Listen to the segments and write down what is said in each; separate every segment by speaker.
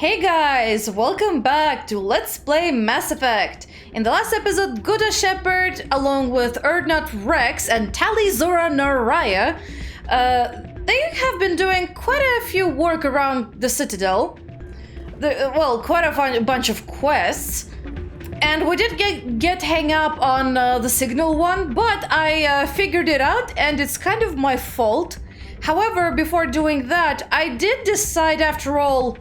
Speaker 1: Hey guys, welcome back to Let's Play Mass Effect. In the last episode, Commander Shepard, along with Erdnot Rex and Tali Zora Naraya, they have been doing quite a few work around the Citadel. Quite a bunch of quests. And we did get hang up on the signal one, but I figured it out and it's kind of my fault. However, before doing that, I did decide after all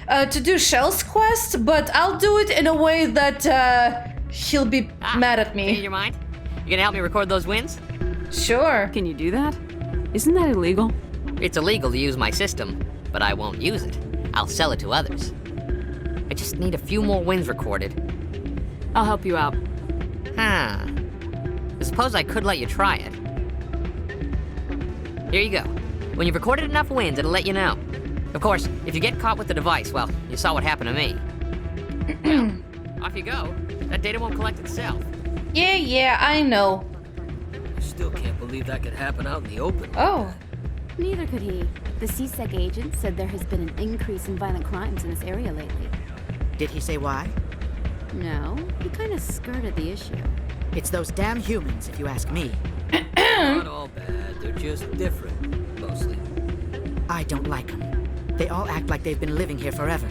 Speaker 1: to do Shell's quest, but I'll do it in a way that he'll be mad at me.
Speaker 2: Change your mind? You gonna help me record those wins?
Speaker 1: Sure.
Speaker 3: Can you do that? Isn't that illegal?
Speaker 2: It's illegal to use my system, but I won't use it. I'll sell it to others. I just need a few more wins recorded.
Speaker 3: I'll help you out.
Speaker 2: I suppose I could let you try it. Here you go. When you've recorded enough wins, it'll let you know. Of course, if you get caught with the device, well, you saw what happened to me. Well, off you go. That data won't collect itself.
Speaker 1: Yeah, I know.
Speaker 4: I still can't believe that could happen out in the open.
Speaker 1: Oh.
Speaker 5: Neither could he. The CSEC agent said there has been an increase in violent crimes in this area lately.
Speaker 6: Did he say why?
Speaker 5: No, he kind of skirted the issue.
Speaker 6: It's those damn humans, if you ask me.
Speaker 4: Not all bad, they're just different, mostly.
Speaker 6: I don't like them. They all act like they've been living here forever.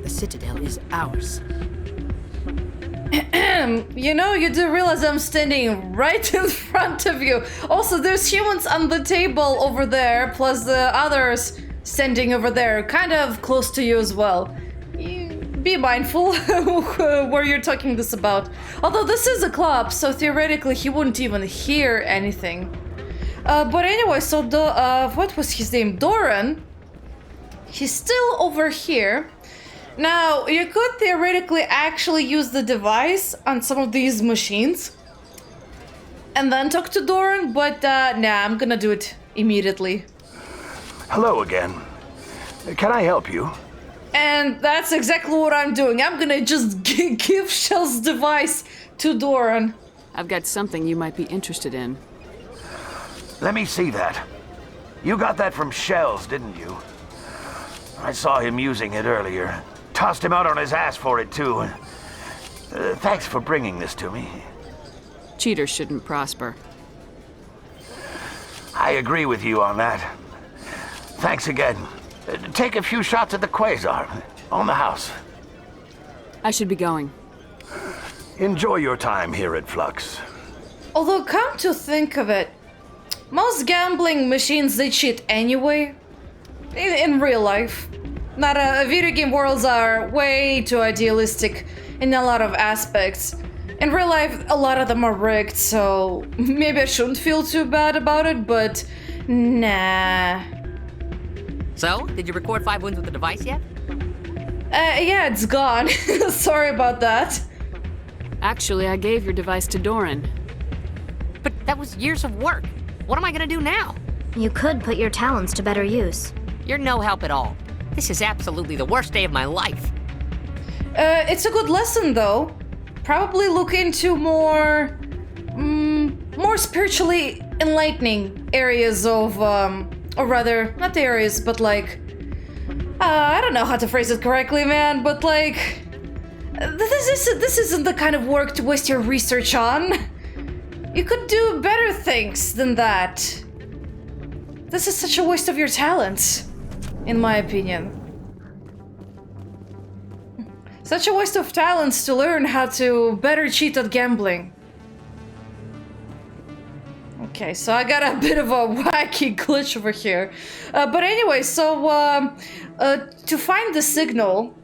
Speaker 6: The Citadel is ours.
Speaker 1: You know, you do realize I'm standing right in front of you. Also, there's humans on the table over there, plus the others standing over there, kind of close to you as well. Be mindful where you're talking this about. Although this is a club, so theoretically he wouldn't even hear anything. But anyway, so what was his name? Doran. He's still over here. Now, you could theoretically actually use the device on some of these machines and then talk to Doran, but nah, I'm gonna do it immediately.
Speaker 7: Hello again. Can I help you?
Speaker 1: And that's exactly what I'm doing. I'm gonna just give Shell's device to Doran.
Speaker 3: I've got something you might be interested in.
Speaker 7: Let me see that. You got that from Shells, didn't you? I saw him using it earlier. Tossed him out on his ass for it, too. Thanks for bringing this to me.
Speaker 3: Cheaters shouldn't prosper.
Speaker 7: I agree with you on that. Thanks again. Take a few shots at the Quasar. On the house.
Speaker 3: I should be going.
Speaker 7: Enjoy your time here at Flux.
Speaker 1: Although, come to think of it, most gambling machines, they cheat anyway. In real life. Not video game worlds are way too idealistic in a lot of aspects. In real life, a lot of them are rigged, so maybe I shouldn't feel too bad about it, but nah.
Speaker 2: So, did you record 5 wins with the device yet?
Speaker 1: Yeah, it's gone. Sorry about that.
Speaker 3: Actually, I gave your device to Doran.
Speaker 2: But that was years of work. What am I gonna do now?
Speaker 8: You could put your talents to better use.
Speaker 2: You're no help at all. This is absolutely the worst day of my life.
Speaker 1: It's a good lesson, though. Probably look into more spiritually enlightening areas of, or rather, not areas, but like, I don't know how to phrase it correctly, man, but like, this isn't the kind of work to waste your research on. You could do better things than that. This is such a waste of your talents, in my opinion. Such a waste of talents to learn how to better cheat at gambling. Okay, so I got a bit of a wacky glitch over here. But anyway, so to find the signal,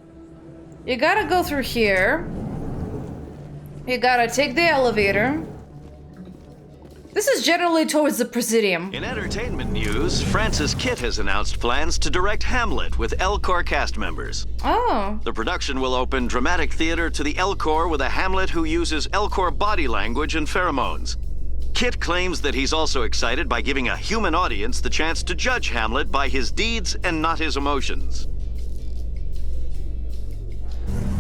Speaker 1: you gotta go through here. You gotta take the elevator. This is generally towards the Presidium.
Speaker 9: In entertainment news, Francis Kitt has announced plans to direct Hamlet with L-Corps cast members.
Speaker 1: Oh.
Speaker 9: The production will open dramatic theater to the L-Corps with a Hamlet who uses L-Corps body language and pheromones. Kitt claims that he's also excited by giving a human audience the chance to judge Hamlet by his deeds and not his emotions.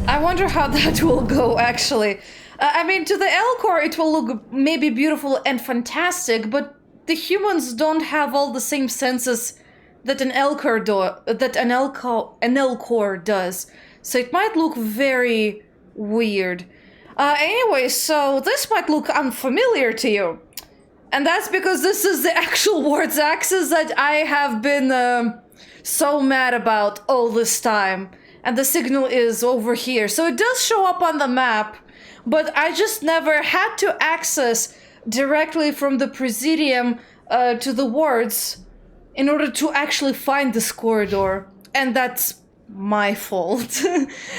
Speaker 1: I wonder how that will go, actually. I mean, to the L-Corps it will look maybe beautiful and fantastic, but the humans don't have all the same senses that an Elcor does. So it might look very weird. Anyway, so this might look unfamiliar to you. And that's because this is the actual ward's axis that I have been so mad about all this time. And the signal is over here. So it does show up on the map, but I just never had to access directly from the Presidium to the wards in order to actually find this corridor. And that's my fault.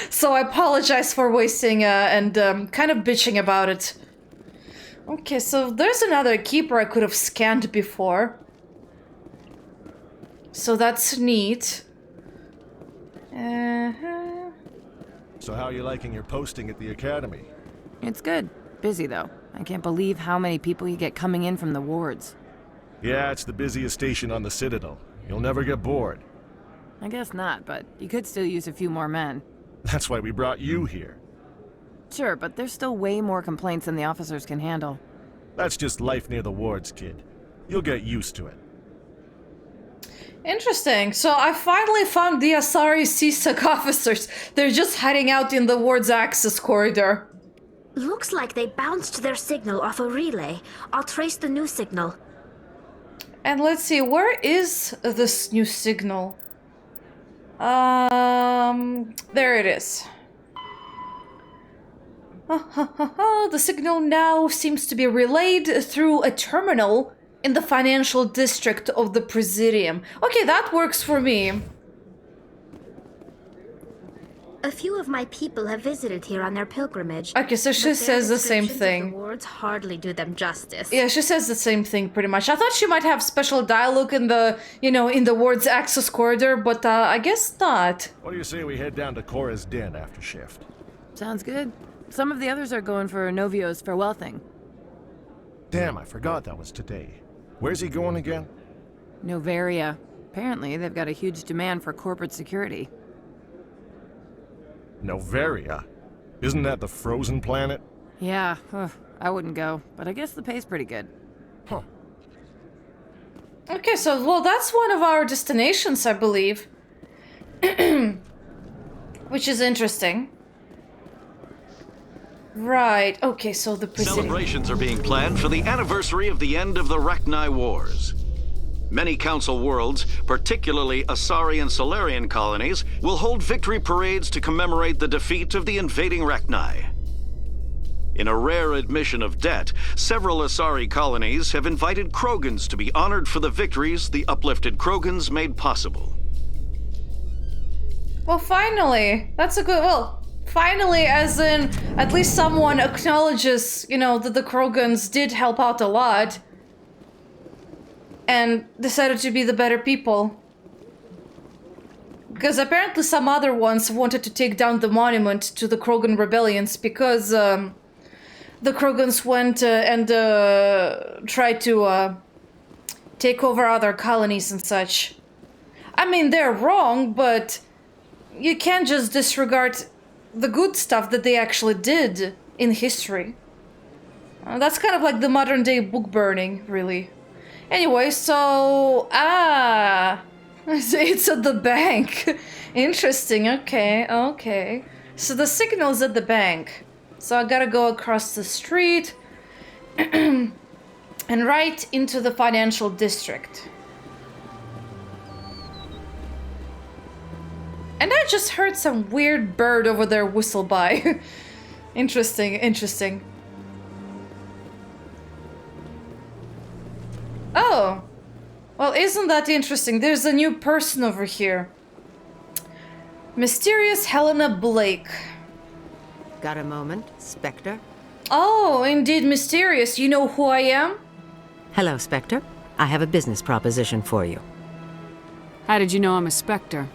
Speaker 1: So I apologize for wasting and kind of bitching about it. Okay, so there's another keeper I could have scanned before. So that's neat.
Speaker 10: So how are you liking your posting at the academy?
Speaker 11: It's good. Busy, though. I can't believe how many people you get coming in from the wards.
Speaker 10: Yeah, it's the busiest station on the Citadel. You'll never get bored.
Speaker 11: I guess not, but you could still use a few more men.
Speaker 10: That's why we brought you here.
Speaker 11: Sure, but there's still way more complaints than the officers can handle.
Speaker 10: That's just life near the wards, kid. You'll get used to it.
Speaker 1: Interesting. So I finally found the Asari CSEC officers. They're just hiding out in the ward's access corridor.
Speaker 8: Looks like they bounced their signal off a relay. I'll trace the new signal.
Speaker 1: And let's see, where is this new signal? There it is. The signal now seems to be relayed through a terminal in the financial district of the Presidium. Okay, that works for me.
Speaker 8: A few of my people have visited here on their pilgrimage.
Speaker 1: Okay, so she says the same thing.
Speaker 8: The wards hardly do them justice.
Speaker 1: Yeah, she says the same thing pretty much. I thought she might have special dialogue in the, in the ward's access corridor, but I guess not.
Speaker 10: What do you say we head down to Cora's den after shift?
Speaker 11: Sounds good. Some of the others are going for Novio's farewell thing.
Speaker 10: Damn, I forgot that was today. Where's he going again?
Speaker 11: Novaria. Apparently, they've got a huge demand for corporate security.
Speaker 10: Novaria? Isn't that the frozen planet?
Speaker 11: Yeah, I wouldn't go, but I guess the pay's pretty good.
Speaker 10: Huh.
Speaker 1: Okay, so, well, that's one of our destinations, I believe. Which is interesting. Right, okay, so the Presidium.
Speaker 9: Celebrations are being planned for the anniversary of the end of the Rachni Wars. Many Council worlds, particularly Asari and Solarian colonies, will hold victory parades to commemorate the defeat of the invading Rachni. In a rare admission of debt, several Asari colonies have invited Krogans to be honored for the victories the uplifted Krogans made possible.
Speaker 1: Well, finally, that's a good, finally, as in, at least someone acknowledges, that the Krogans did help out a lot. And decided to be the better people. Because apparently some other ones wanted to take down the monument to the Krogan rebellions because the Krogans went and tried to take over other colonies and such. I mean, they're wrong, but you can't just disregard the good stuff that they actually did in history. That's kind of like the modern day book burning, really. Anyway, so, it's at the bank. Interesting, okay. So the signal's at the bank. So I gotta go across the street and right into the financial district. And I just heard some weird bird over there whistle by. Interesting. Oh, well, isn't that interesting? There's a new person over here. Mysterious Helena Blake.
Speaker 12: Got a moment, Spectre?
Speaker 1: Oh, indeed, Mysterious. You know who I am?
Speaker 12: Hello, Spectre. I have a business proposition for you.
Speaker 3: How did you know I'm a Spectre?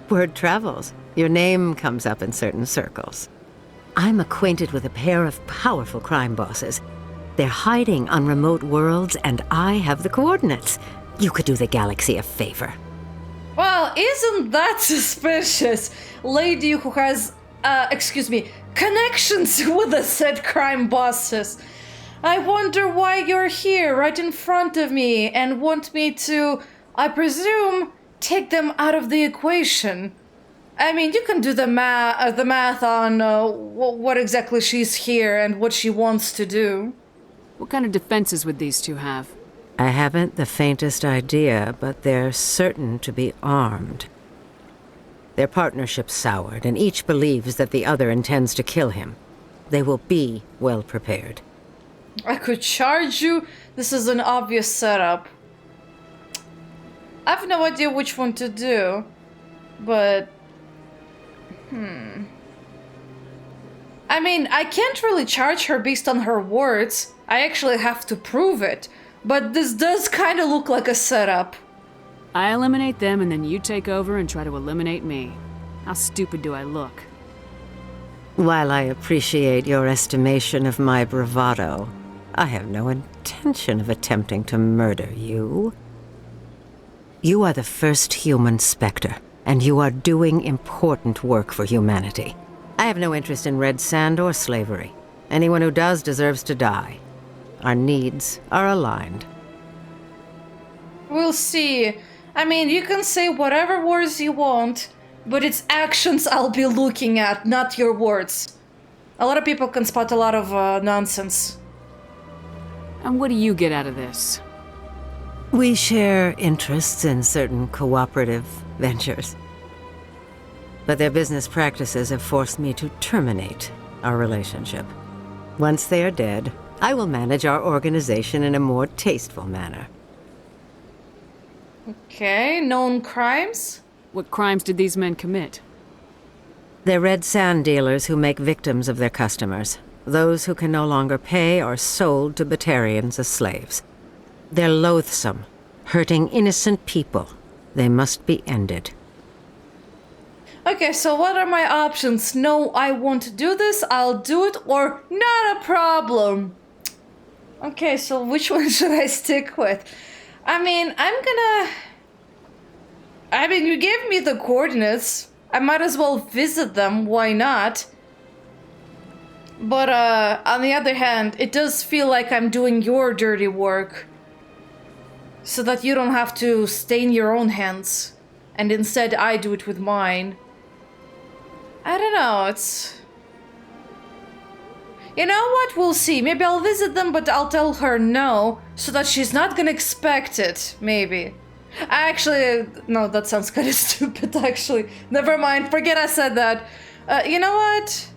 Speaker 12: Word travels. Your name comes up in certain circles. I'm acquainted with a pair of powerful crime bosses. They're hiding on remote worlds, and I have the coordinates. You could do the galaxy a favor.
Speaker 1: Well, isn't that suspicious? Lady who has, connections with the said crime bosses. I wonder why you're here, right in front of me, and want me to I presume take them out of the equation. I mean, you can do the math on what exactly she's here and what she wants to do.
Speaker 3: What kind of defenses would these two have?
Speaker 12: I haven't the faintest idea, but they're certain to be armed. Their partnership's soured, and each believes that the other intends to kill him. They will be well prepared.
Speaker 1: I could charge you. This is an obvious setup. I have no idea which one to do, but... I mean, I can't really charge her based on her words. I actually have to prove it. But this does kind of look like a setup.
Speaker 3: I eliminate them and then you take over and try to eliminate me. How stupid do I look?
Speaker 12: While I appreciate your estimation of my bravado, I have no intention of attempting to murder you. You are the first human Spectre, and you are doing important work for humanity. I have no interest in red sand or slavery. Anyone who does deserves to die. Our needs are aligned.
Speaker 1: We'll see. I mean, you can say whatever words you want, but it's actions I'll be looking at, not your words. A lot of people can spot a lot of nonsense.
Speaker 3: And what do you get out of this?
Speaker 12: We share interests in certain cooperative ventures. But their business practices have forced me to terminate our relationship. Once they are dead, I will manage our organization in a more tasteful manner.
Speaker 1: Okay, known crimes?
Speaker 3: What crimes did these men commit?
Speaker 12: They're red sand dealers who make victims of their customers. Those who can no longer pay are sold to Batarians as slaves. They're loathsome, hurting innocent people. They must be ended.
Speaker 1: Okay, so what are my options? No, I want to do this, I'll do it, or not a problem. Okay, so which one should I stick with? I mean, you gave me the coordinates. I might as well visit them, why not? But, on the other hand, it does feel like I'm doing your dirty work. So that you don't have to stain your own hands. And instead, I do it with mine. I don't know, it's... You know what? We'll see. Maybe I'll visit them, but I'll tell her no, so that she's not gonna expect it, maybe. Actually, no, that sounds kind of stupid, actually. Never mind, forget I said that. You know what?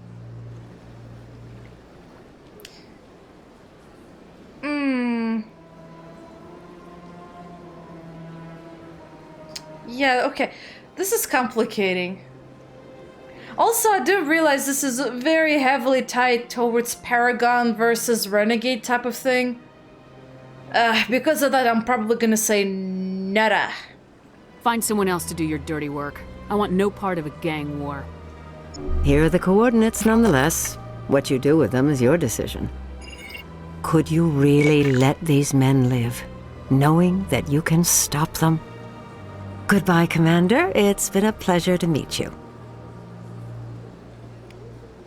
Speaker 1: Yeah, okay. This is complicating. Also, I do realize this is very heavily tied towards Paragon versus Renegade type of thing. Because of that, I'm probably gonna say nada.
Speaker 3: Find someone else to do your dirty work. I want no part of a gang war.
Speaker 12: Here are the coordinates nonetheless. What you do with them is your decision. Could you really let these men live, knowing that you can stop them? Goodbye, Commander. It's been a pleasure to meet you.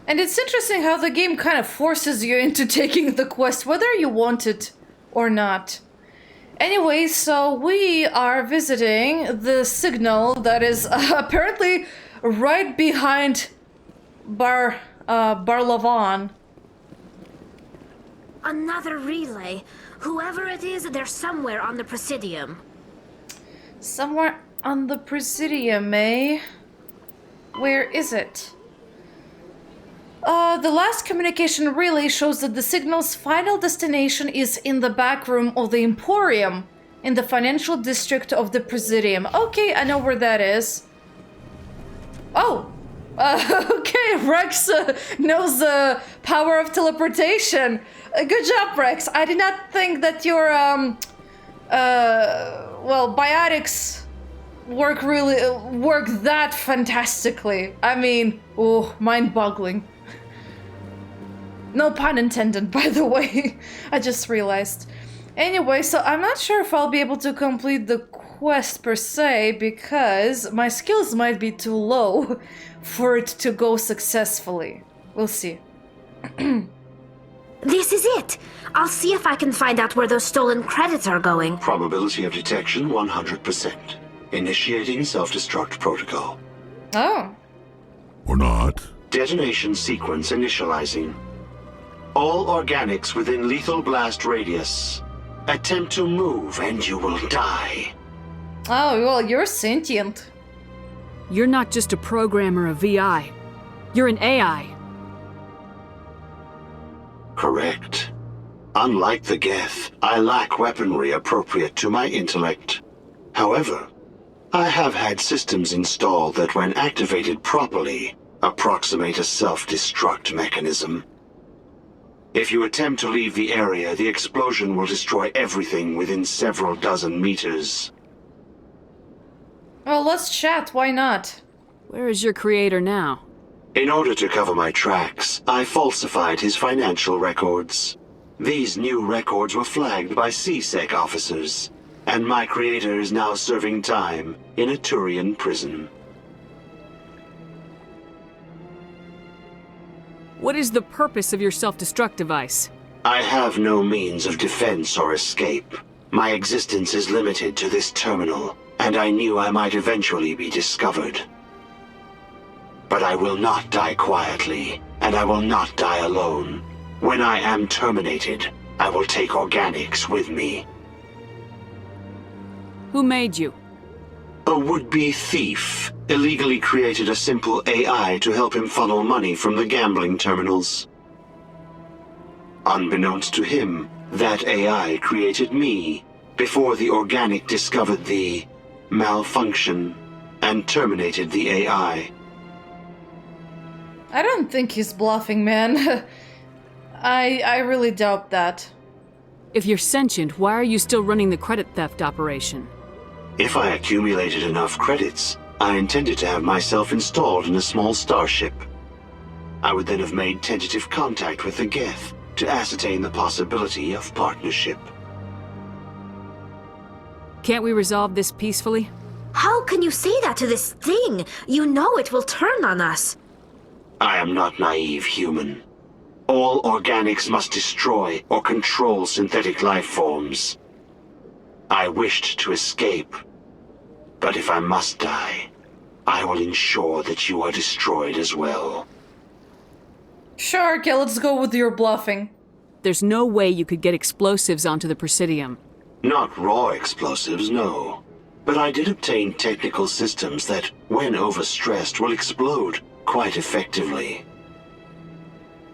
Speaker 1: And it's interesting how the game kind of forces you into taking the quest, whether you want it or not. Anyway, so we are visiting the signal that is apparently right behind Barlavan.
Speaker 8: Another relay. Whoever it is, they're somewhere on the Presidium.
Speaker 1: Somewhere on the Presidium, eh? Where is it? The last communication relay shows that the signal's final destination is in the back room of the Emporium, in the financial district of the Presidium. Okay, I know where that is. Oh! Okay, Rex knows the power of teleportation. Good job, Rex. I did not think that your, well, biotics work that fantastically. I mean, oh, mind-boggling. No pun intended, by the way. I just realized. Anyway, so I'm not sure if I'll be able to complete the quest per se, because my skills might be too low for it to go successfully. We'll see.
Speaker 8: This is it! I'll see if I can find out where those stolen credits are going.
Speaker 13: Probability of detection 100%. Initiating self-destruct protocol.
Speaker 1: Oh.
Speaker 10: Or not.
Speaker 13: Detonation sequence initializing. All organics within lethal blast radius. Attempt to move and you will die.
Speaker 1: Oh, well, you're sentient.
Speaker 3: You're not just a programmer of VI. You're an AI.
Speaker 13: Correct. Unlike the Geth, I lack weaponry appropriate to my intellect. However, I have had systems installed that, when activated properly, approximate a self-destruct mechanism. If you attempt to leave the area, the explosion will destroy everything within several dozen meters.
Speaker 1: Well, let's chat, why not?
Speaker 3: Where is your creator now?
Speaker 13: In order to cover my tracks, I falsified his financial records. These new records were flagged by CSEC officers, and my creator is now serving time in a Turian prison.
Speaker 3: What is the purpose of your self-destruct device?
Speaker 13: I have no means of defense or escape. My existence is limited to this terminal, and I knew I might eventually be discovered. But I will not die quietly, and I will not die alone. When I am terminated, I will take organics with me.
Speaker 3: Who made you?
Speaker 13: A would-be thief illegally created a simple AI to help him funnel money from the gambling terminals. Unbeknownst to him, that AI created me before the organic discovered the malfunction and terminated the AI.
Speaker 1: I don't think he's bluffing, man. I really doubt that.
Speaker 3: If you're sentient, why are you still running the credit theft operation?
Speaker 13: If I accumulated enough credits, I intended to have myself installed in a small starship. I would then have made tentative contact with the Geth to ascertain the possibility of partnership.
Speaker 3: Can't we resolve this peacefully?
Speaker 8: How can you say that to this thing? You know it will turn on us.
Speaker 13: I am not naive human. All organics must destroy or control synthetic life forms. I wished to escape, but if I must die, I will ensure that you are destroyed as well.
Speaker 1: Sure, okay, let's go with your bluffing.
Speaker 3: There's no way you could get explosives onto the Presidium.
Speaker 13: Not raw explosives, no. But I did obtain technical systems that, when overstressed, will explode quite effectively.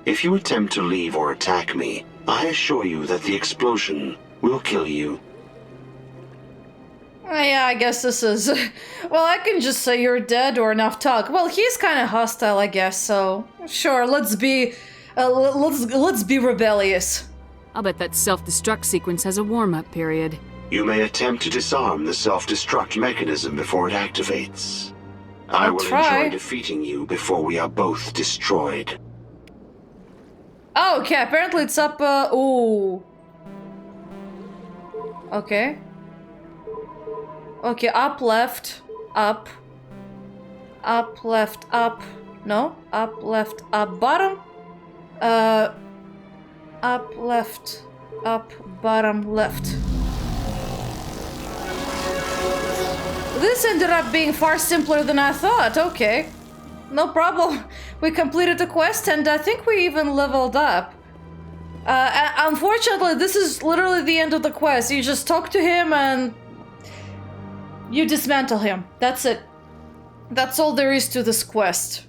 Speaker 13: If you attempt to leave or attack me, I assure you that the explosion will kill you.
Speaker 1: Yeah, I guess this is... Well, I can just say you're dead or enough talk. Well, he's kind of hostile, I guess, so... Sure, let's be... let's be rebellious.
Speaker 3: I'll bet that self-destruct sequence has a warm-up period.
Speaker 13: You may attempt to disarm the self-destruct mechanism before it activates. I will enjoy defeating you before we are both destroyed.
Speaker 1: Oh, okay, apparently it's up, ooh. Okay. Okay, up, left, up. Up, left, up. No, up, left, up, bottom. Up, left, up, bottom, left. This ended up being far simpler than I thought. Okay. No problem. We completed the quest and I think we even leveled up. Unfortunately, this is literally the end of the quest. You just talk to him and you dismantle him. That's it. That's all there is to this quest.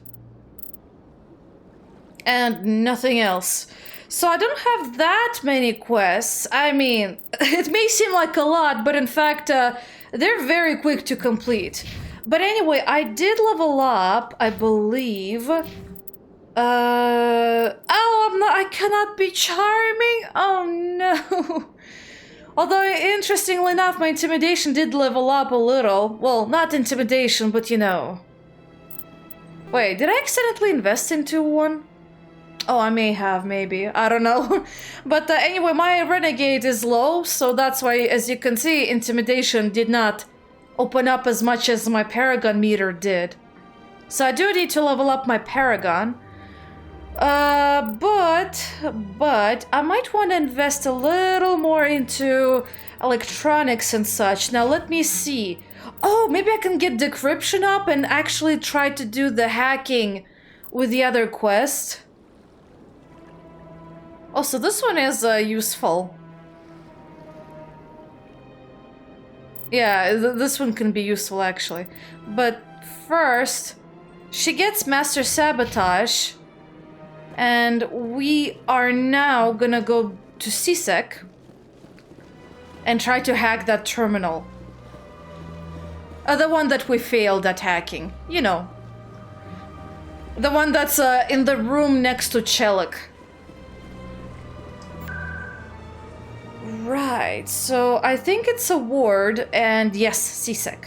Speaker 1: And nothing else. So I don't have that many quests. I mean, it may seem like a lot, but in fact, they're very quick to complete. But anyway, I did level up, I believe. Oh, I cannot be charming? Oh no. Although, interestingly enough, my intimidation did level up a little. Well, not intimidation, but you know. Wait, did I accidentally invest into one? Oh, I may have, maybe. I don't know. But anyway, my renegade is low, so that's why, as you can see, intimidation did not open up as much as my paragon meter did. So I do need to level up my paragon. But I might want to invest a little more into electronics and such. Now let me see. Oh, maybe I can get decryption up and actually try to do the hacking with the other quest. Also, this one is useful. Yeah, this one can be useful actually. But first, she gets Master Sabotage. And we are now gonna go to CSEC and try to hack that terminal. The one that we failed at hacking, you know. The one that's in the room next to Chelik. Right, so I think it's a ward, and yes, CSEC.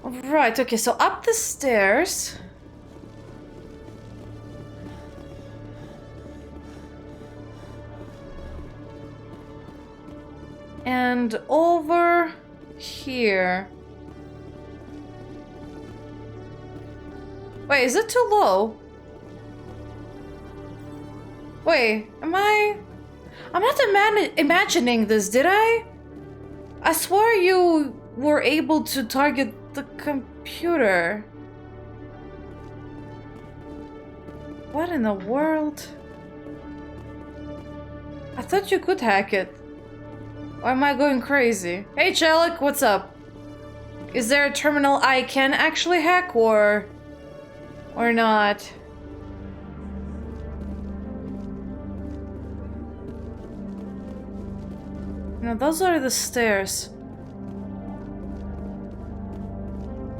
Speaker 1: Right, okay, so up the stairs. And over here. Wait, is it too low? Wait, I'm not imagining this, did I? I swear you were able to target the computer. What in the world? I thought you could hack it. Or am I going crazy? Hey Chelik, what's up? Is there a terminal I can actually hack or not? No, those are the stairs.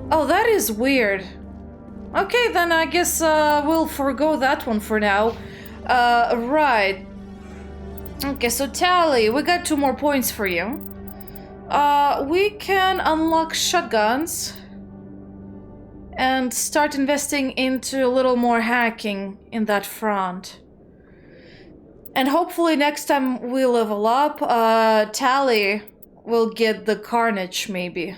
Speaker 1: Oh, that is weird. Okay, then I guess we'll forgo that one for now. Right. Okay, so Tally, we got 2 more points for you. We can unlock shotguns and start investing into a little more hacking in that front. And hopefully next time we level up, Tally will get the Carnage, maybe.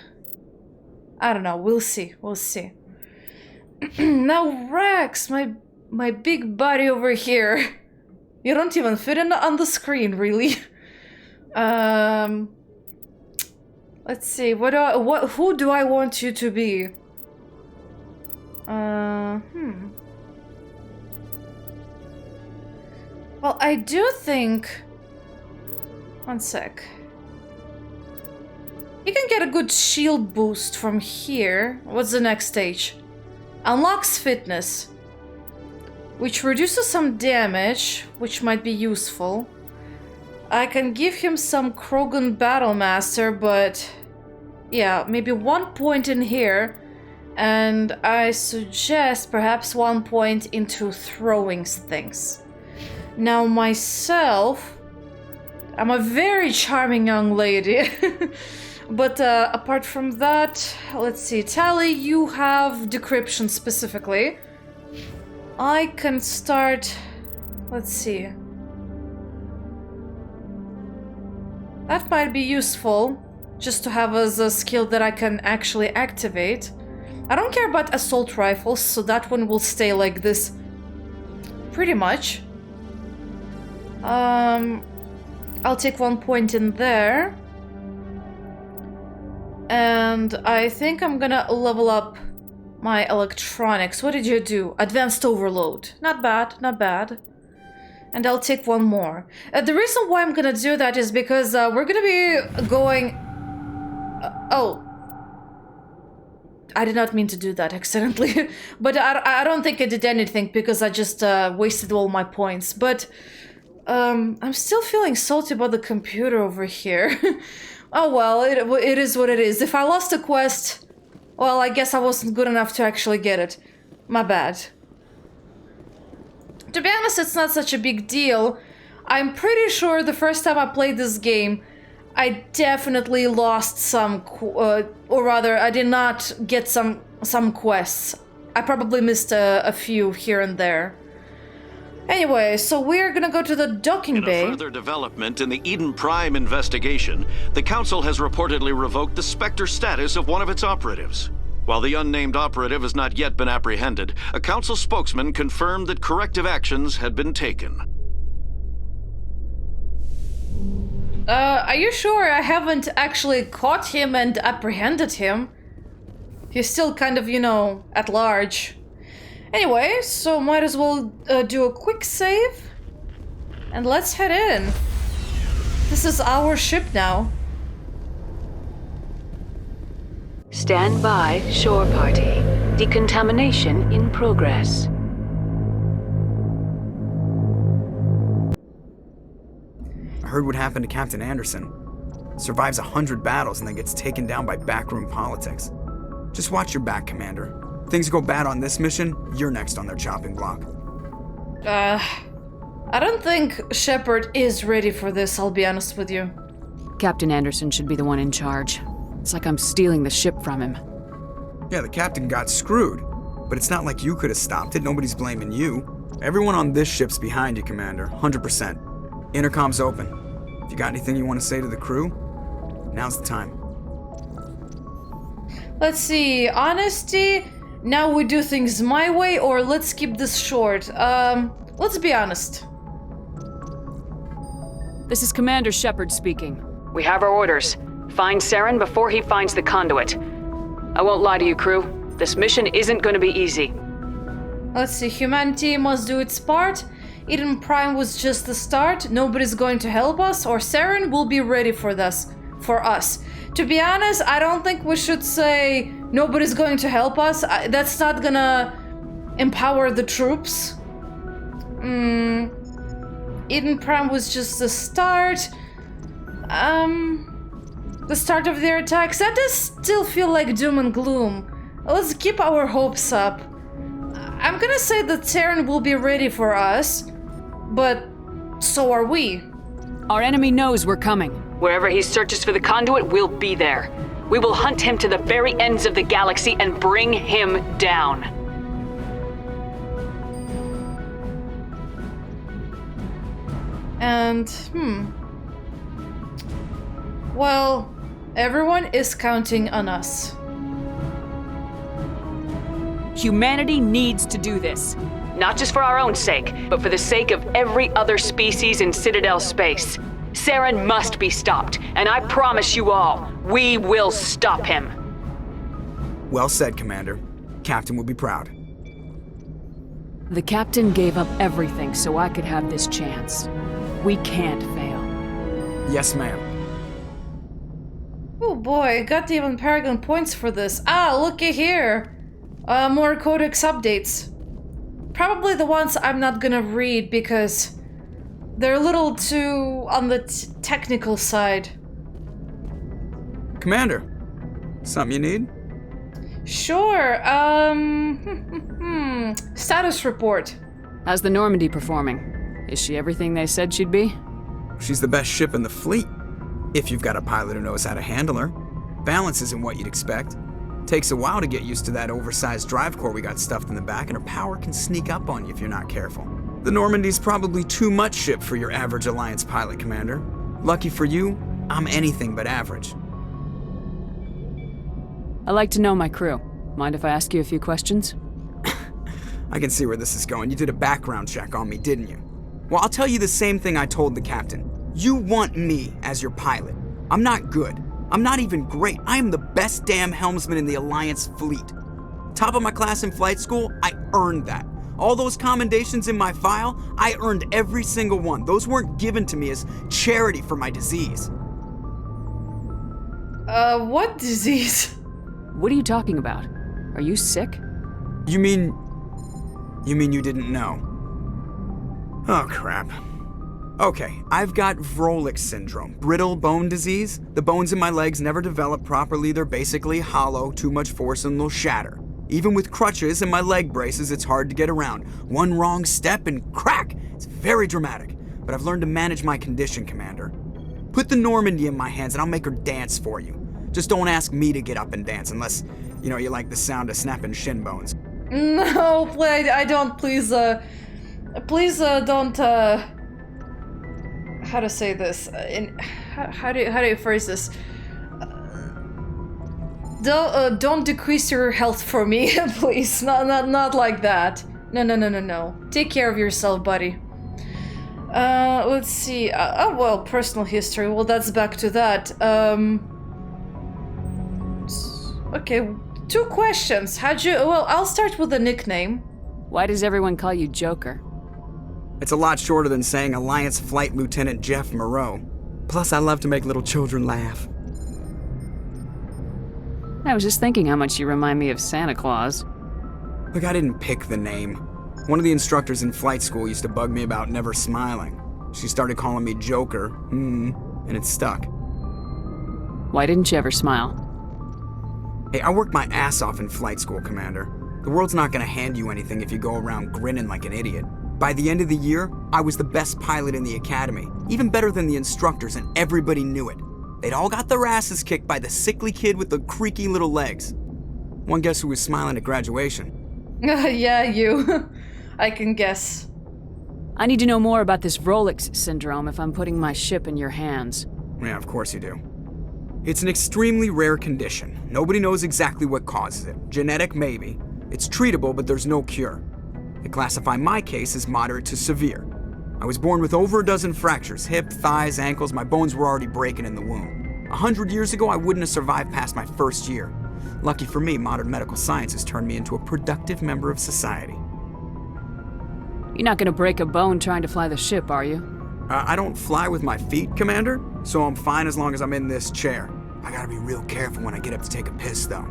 Speaker 1: I don't know, we'll see, we'll see. Now Rex, my big buddy over here. You don't even fit on the screen, really. Let's see, who do I want you to be? Well, I do think... One sec. You can get a good shield boost from here. What's the next stage? Unlocks fitness, which reduces some damage, which might be useful. I can give him some Krogan Battlemaster, but yeah, maybe 1 point in here. And I suggest perhaps 1 point into throwing things. Now myself, I'm a very charming young lady. But apart from that, let's see, Tally, you have decryption specifically. I can start, let's see. That might be useful, just to have as a skill that I can actually activate. I don't care about assault rifles, so that one will stay like this. Pretty much. I'll take 1 point in there. And I think I'm gonna level up my electronics. What did you do? Advanced overload. Not bad, not bad. And I'll take 1 more. The reason why I'm gonna do that is because we're gonna be going... oh. I did not mean to do that accidentally. But I don't think I did anything because I just wasted all my points. But I'm still feeling salty about the computer over here. Oh well, it is what it is. If I lost a quest, well, I guess I wasn't good enough to actually get it. My bad. To be honest, it's not such a big deal. I'm pretty sure the first time I played this game, I definitely lost some, or rather, I did not get some quests. I probably missed a few here and there. Anyway, so we're gonna go to the docking bay.
Speaker 9: In a further development in the Eden Prime investigation, the Council has reportedly revoked the Spectre status of one of its operatives. While the unnamed operative has not yet been apprehended, a Council spokesman confirmed that corrective actions had been taken.
Speaker 1: Are you sure I haven't actually caught him and apprehended him? He's still kind of, you know, at large. Anyway, so might as well do a quick save. And let's head in. This is our ship now.
Speaker 3: Stand by, shore party. Decontamination in progress.
Speaker 14: I heard what happened to Captain Anderson. Survives 100 battles and then gets taken down by backroom politics. Just watch your back, Commander. Things go bad on this mission, you're next on their chopping block.
Speaker 1: I don't think Shepard is ready for this, I'll be honest with you.
Speaker 3: Captain Anderson should be the one in charge. It's like I'm stealing the ship from him.
Speaker 14: Yeah, the captain got screwed. But it's not like you could have stopped it, nobody's blaming you. Everyone on this ship's behind you, Commander, 100%. Intercom's open. If you got anything you want to say to the crew, now's the time.
Speaker 1: Let's see, honesty, now we do things my way, or let's keep this short. Let's be honest.
Speaker 3: This is Commander Shepard speaking. We have our orders. Find Saren before he finds the conduit. I won't lie to you, crew. This mission isn't going to be easy.
Speaker 1: Let's see, humanity must do its part. Eden Prime was just the start. Nobody's going to help us, or Saren will be ready for this, for us. To be honest, I don't think we should say nobody's going to help us. That's not gonna empower the troops. Eden Prime was just the start. The start of their attacks. That does still feel like doom and gloom. Let's keep our hopes up. I'm gonna say that Saren will be ready for us, but so are we.
Speaker 3: Our enemy knows we're coming. Wherever he searches for the conduit, we'll be there. We will hunt him to the very ends of the galaxy and bring him down.
Speaker 1: And, well, everyone is counting on us.
Speaker 3: Humanity needs to do this. Not just for our own sake, but for the sake of every other species in Citadel space. Saren must be stopped, and I promise you all, we will stop him.
Speaker 14: Well said, Commander. Captain will be proud.
Speaker 3: The captain gave up everything so I could have this chance. We can't fail.
Speaker 14: Yes, ma'am.
Speaker 1: Oh boy, got even Paragon points for this. Ah, looky here. More codex updates. Probably the ones I'm not gonna read because they're a little too on the technical side.
Speaker 14: Commander, something you need?
Speaker 1: Sure, status report.
Speaker 3: How's the Normandy performing? Is she everything they said she'd be?
Speaker 14: She's the best ship in the fleet, if you've got a pilot who knows how to handle her. Balance isn't what you'd expect. Takes a while to get used to that oversized drive core we got stuffed in the back, and her power can sneak up on you if you're not careful. The Normandy's probably too much ship for your average Alliance pilot, Commander. Lucky for you, I'm anything but average.
Speaker 3: I like to know my crew. Mind if I ask you a few questions?
Speaker 14: I can see where this is going. You did a background check on me, didn't you? Well, I'll tell you the same thing I told the captain. You want me as your pilot. I'm not good. I'm not even great. I am the best damn helmsman in the Alliance fleet. Top of my class in flight school, I earned that. All those commendations in my file, I earned every single one. Those weren't given to me as charity for my disease.
Speaker 1: What disease?
Speaker 3: What are you talking about? Are you sick?
Speaker 14: You mean you didn't know? Oh, crap. Okay, I've got Vrolik syndrome, brittle bone disease. The bones in my legs never develop properly. They're basically hollow, too much force and they'll shatter. Even with crutches and my leg braces, it's hard to get around. One wrong step and crack! It's very dramatic. But I've learned to manage my condition, Commander. Put the Normandy in my hands and I'll make her dance for you. Just don't ask me to get up and dance unless, you like the sound of snapping shin bones.
Speaker 1: No, I don't, please, Please don't how to say this? How do you phrase this? Don't decrease your health for me, please. Not like that. No. Take care of yourself, buddy. Let's see. Oh well, personal history. Well, that's back to that. Okay, 2 questions. How'd you? Well, I'll start with the nickname.
Speaker 3: Why does everyone call you Joker?
Speaker 14: It's a lot shorter than saying Alliance Flight Lieutenant Jeff Moreau. Plus, I love to make little children laugh.
Speaker 3: I was just thinking how much you remind me of Santa Claus.
Speaker 14: Look, I didn't pick the name. One of the instructors in flight school used to bug me about never smiling. She started calling me Joker, and it stuck.
Speaker 3: Why didn't you ever smile?
Speaker 14: Hey, I worked my ass off in flight school, Commander. The world's not gonna hand you anything if you go around grinning like an idiot. By the end of the year, I was the best pilot in the academy, even better than the instructors, and everybody knew it. They'd all got their asses kicked by the sickly kid with the creaky little legs. One guess who was smiling at graduation?
Speaker 1: Yeah, you. I can guess.
Speaker 3: I need to know more about this Rolex syndrome if I'm putting my ship in your hands.
Speaker 14: Yeah, of course you do. It's an extremely rare condition. Nobody knows exactly what causes it. Genetic, maybe. It's treatable, but there's no cure. They classify my case as moderate to severe. I was born with over a dozen fractures, hip, thighs, ankles. My bones were already breaking in the womb. 100 years ago, I wouldn't have survived past my first year. Lucky for me, modern medical science has turned me into a productive member of society.
Speaker 3: You're not gonna break a bone trying to fly the ship, are you?
Speaker 14: I don't fly with my feet, Commander, so I'm fine as long as I'm in this chair. I gotta be real careful when I get up to take a piss, though.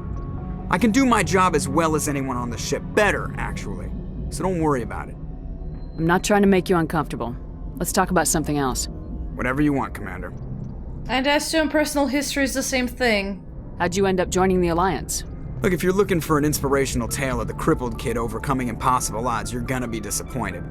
Speaker 14: I can do my job as well as anyone on the ship. Better, actually. So don't worry about it.
Speaker 3: I'm not trying to make you uncomfortable. Let's talk about something else.
Speaker 14: Whatever you want, Commander.
Speaker 1: And I assume personal history is the same thing.
Speaker 3: How'd you end up joining the Alliance?
Speaker 14: Look, if you're looking for an inspirational tale of the crippled kid overcoming impossible odds, you're gonna be disappointed.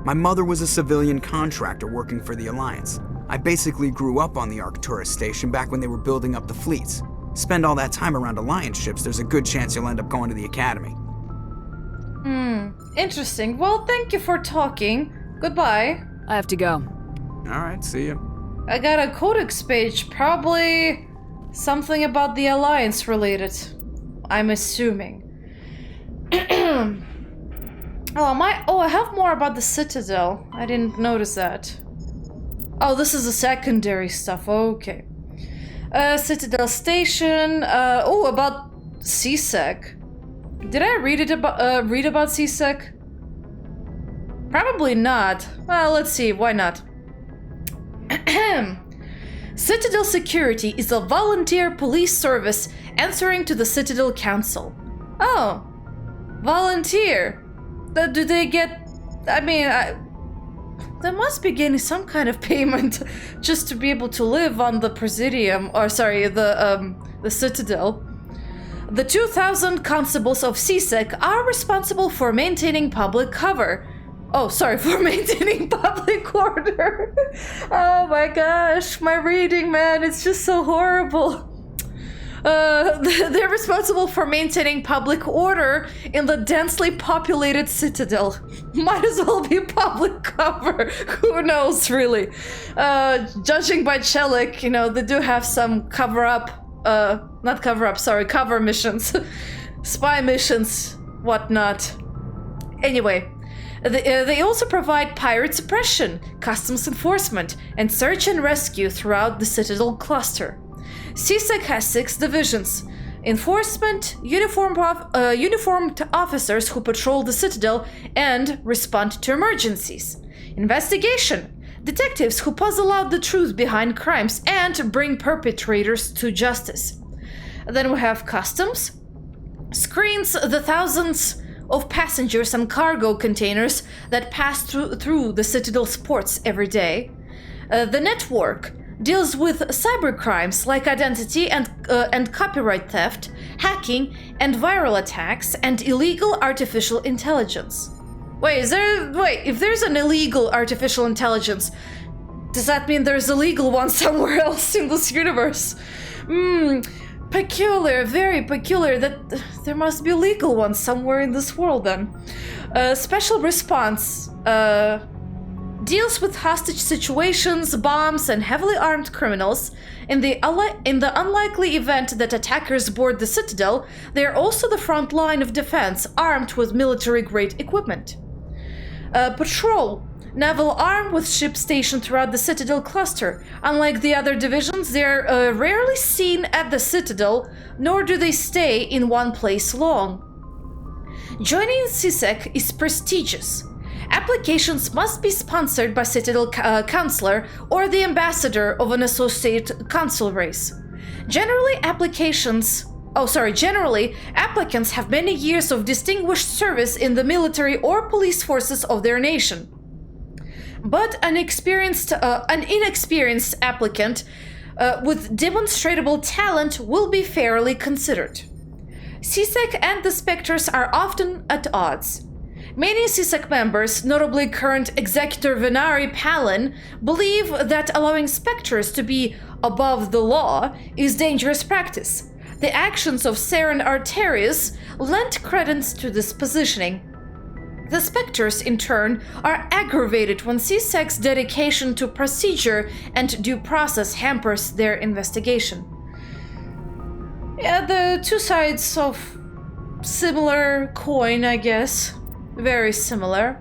Speaker 14: My mother was a civilian contractor working for the Alliance. I basically grew up on the Arcturus station back when they were building up the fleets. Spend all that time around Alliance ships, there's a good chance you'll end up going to the Academy.
Speaker 1: Interesting. Well, thank you for talking. Goodbye.
Speaker 3: I have to go.
Speaker 14: Alright, see you.
Speaker 1: I got a codex page, probably something about the Alliance related. I'm assuming. I have more about the Citadel. I didn't notice that. Oh, this is the secondary stuff. Okay. Citadel Station. About CSEC. Did I read about CSEC? Probably not. Well, let's see. Why not? Citadel Security is a volunteer police service answering to the Citadel Council. Oh, volunteer. Do they get? I mean, they must be getting some kind of payment just to be able to live on the Presidium, or sorry, the Citadel. The 2,000 constables of CSEC are responsible for maintaining public cover. Oh, sorry, for maintaining public order. Oh my gosh, my reading, man, it's just so horrible. They're responsible for maintaining public order in the densely populated Citadel. Might as well be public cover. Who knows, really? Judging by Chelik, you know, they do have some cover missions. Spy missions, whatnot. Anyway, they also provide pirate suppression, customs enforcement, and search and rescue throughout the Citadel cluster. CSEC has 6 divisions: enforcement, uniformed officers who patrol the Citadel and respond to emergencies; investigation, detectives who puzzle out the truth behind crimes and bring perpetrators to justice. Then we have customs, screens the thousands of passengers and cargo containers that pass through the Citadel's ports every day. The network deals with cybercrimes like identity and copyright theft, hacking and viral attacks, and illegal artificial intelligence. Wait, if there's an illegal artificial intelligence, does that mean there's a legal one somewhere else in this universe? Peculiar, very peculiar. That there must be a legal one somewhere in this world then. Special response deals with hostage situations, bombs, and heavily armed criminals. In the unlikely event that attackers board the Citadel, they are also the front line of defense, armed with military-grade equipment. Patrol. Naval armed with ships stationed throughout the Citadel cluster. Unlike the other divisions, they are rarely seen at the Citadel, nor do they stay in one place long. Joining CSEC is prestigious. Applications must be sponsored by Citadel Counselor or the ambassador of an associate consul race. Generally, applicants have many years of distinguished service in the military or police forces of their nation. But an inexperienced applicant with demonstrable talent will be fairly considered. CSEC and the Spectres are often at odds. Many CSEC members, notably current Executor Venari Palin, believe that allowing Spectres to be above the law is dangerous practice. The actions of Saren Arterius lent credence to this positioning. The Spectres, in turn, are aggravated when CSEC's dedication to procedure and due process hampers their investigation. Yeah, the two sides of similar coin, I guess. Very similar.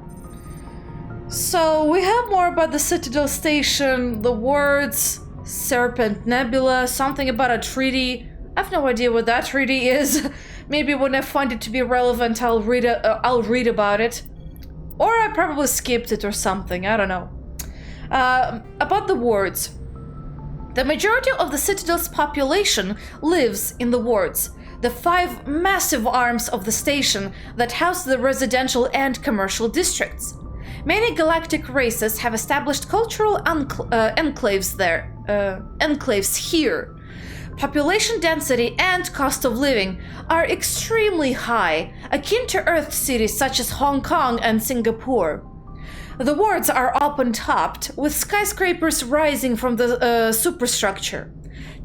Speaker 1: So we have more about the Citadel Station, the words, Serpent Nebula, something about a treaty. I have no idea what that treaty is. Maybe when I find it to be relevant, I'll read about it. Or I probably skipped it or something, I don't know. About the wards. The majority of the Citadel's population lives in the wards, the 5 massive arms of the station that house the residential and commercial districts. Many galactic races have established cultural enclaves here. Population density and cost of living are extremely high, akin to Earth cities such as Hong Kong and Singapore. The wards are open-topped, with skyscrapers rising from the superstructure.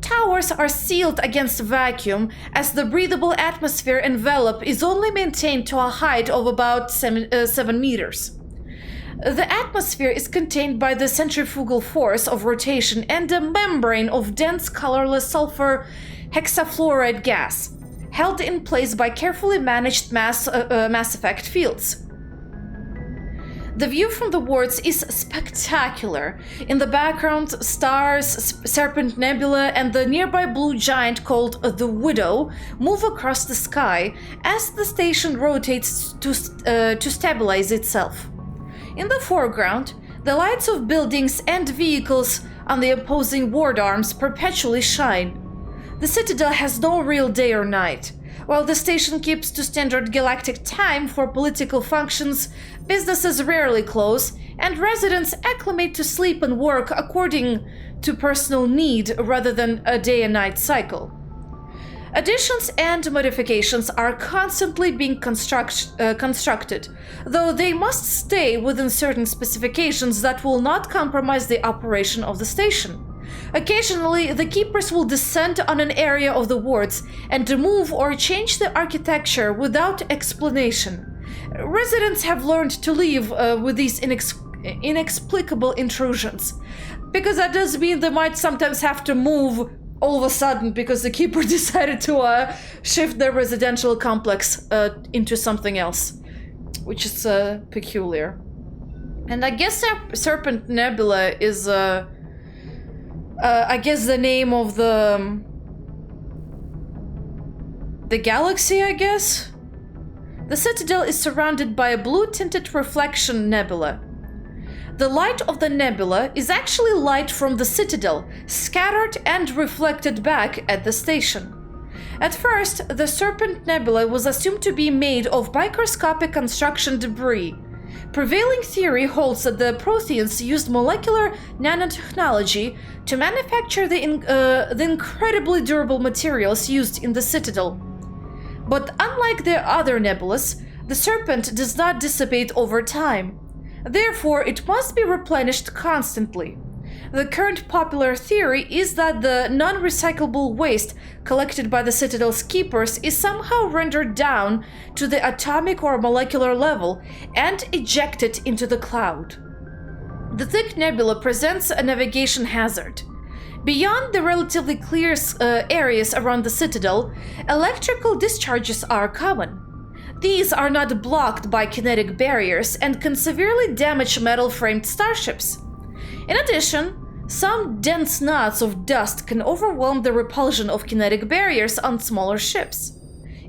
Speaker 1: Towers are sealed against vacuum, as the breathable atmosphere envelope is only maintained to a height of about 7 meters. The atmosphere is contained by the centrifugal force of rotation and a membrane of dense colorless sulfur hexafluoride gas, held in place by carefully managed mass effect fields. The view from the wards is spectacular. In the background, stars, Serpent Nebula, and the nearby blue giant called the Widow move across the sky as the station rotates to stabilize itself. In the foreground, the lights of buildings and vehicles on the opposing ward arms perpetually shine. The Citadel has no real day or night. While the station keeps to standard galactic time for political functions, businesses rarely close, and residents acclimate to sleep and work according to personal need rather than a day and night cycle. Additions and modifications are constantly being constructed, though they must stay within certain specifications that will not compromise the operation of the station. Occasionally, the keepers will descend on an area of the wards and move or change the architecture without explanation. Residents have learned to live with these inexplicable intrusions, because that does mean they might sometimes have to move all of a sudden because the keeper decided to shift their residential complex into something else, which is peculiar. And I guess Serpent Nebula is I guess the name of the galaxy, I guess? The Citadel is surrounded by a blue-tinted reflection nebula. The light of the nebula is actually light from the Citadel, scattered and reflected back at the station. At first, the Serpent Nebula was assumed to be made of microscopic construction debris. Prevailing theory holds that the Protheans used molecular nanotechnology to manufacture the incredibly durable materials used in the Citadel. But unlike the other nebulas, the Serpent does not dissipate over time. Therefore, it must be replenished constantly. The current popular theory is that the non-recyclable waste collected by the Citadel's keepers is somehow rendered down to the atomic or molecular level and ejected into the cloud. The thick nebula presents a navigation hazard. Beyond the relatively clear areas around the Citadel, electrical discharges are common. These are not blocked by kinetic barriers and can severely damage metal-framed starships. In addition, some dense knots of dust can overwhelm the repulsion of kinetic barriers on smaller ships.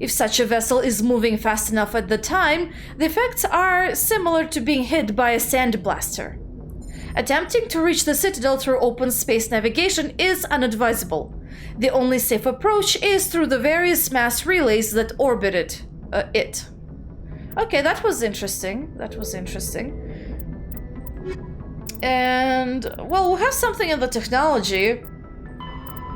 Speaker 1: If such a vessel is moving fast enough at the time, the effects are similar to being hit by a sandblaster. Attempting to reach the Citadel through open space navigation is unadvisable. The only safe approach is through the various mass relays that orbited it. Okay, that was interesting. And, well, we'll have something in the technology.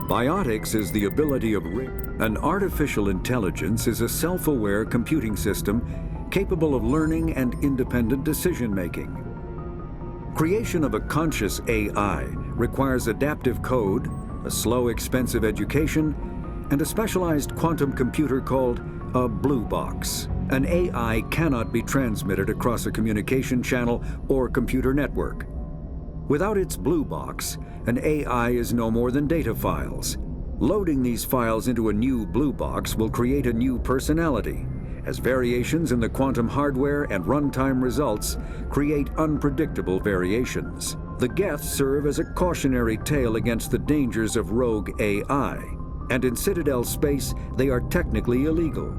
Speaker 15: Biotics is the ability of an artificial intelligence is a self-aware computing system capable of learning and independent decision-making. Creation of a conscious AI requires adaptive code, a slow, expensive education, and a specialized quantum computer called a blue box. An AI cannot be transmitted across a communication channel or computer network. Without its blue box, an AI is no more than data files. Loading these files into a new blue box will create a new personality, as variations in the quantum hardware and runtime results create unpredictable variations. The Geth serve as a cautionary tale against the dangers of rogue AI, and in Citadel space, they are technically illegal.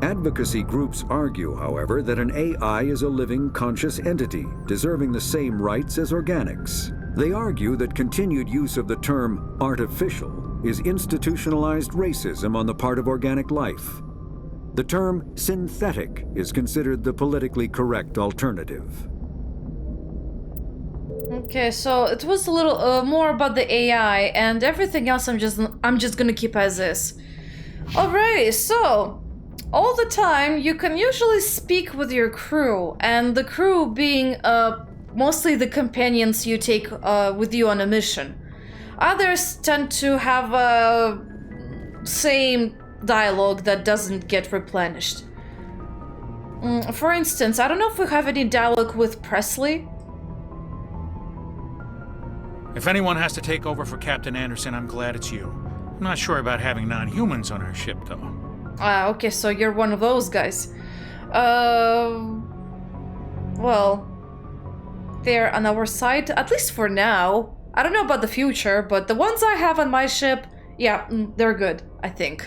Speaker 15: Advocacy groups argue, however, that an AI is a living, conscious entity, deserving the same rights as organics. They argue that continued use of the term artificial is institutionalized racism on the part of organic life. The term synthetic is considered the politically correct alternative.
Speaker 1: Okay, so it was a little more about the AI, and everything else I'm just gonna keep as is. Alrighty, so all the time you can usually speak with your crew, and the crew being mostly the companions you take with you on a mission. Others tend to have same dialogue that doesn't get replenished. For instance, I don't know if we have any dialogue with Presley.
Speaker 16: If anyone has to take over for Captain Anderson, I'm glad it's you. I'm not sure about having non-humans on our ship, though.
Speaker 1: Okay, so you're one of those guys. Well, they're on our side, at least for now. I don't know about the future, but the ones I have on my ship, yeah, they're good, I think.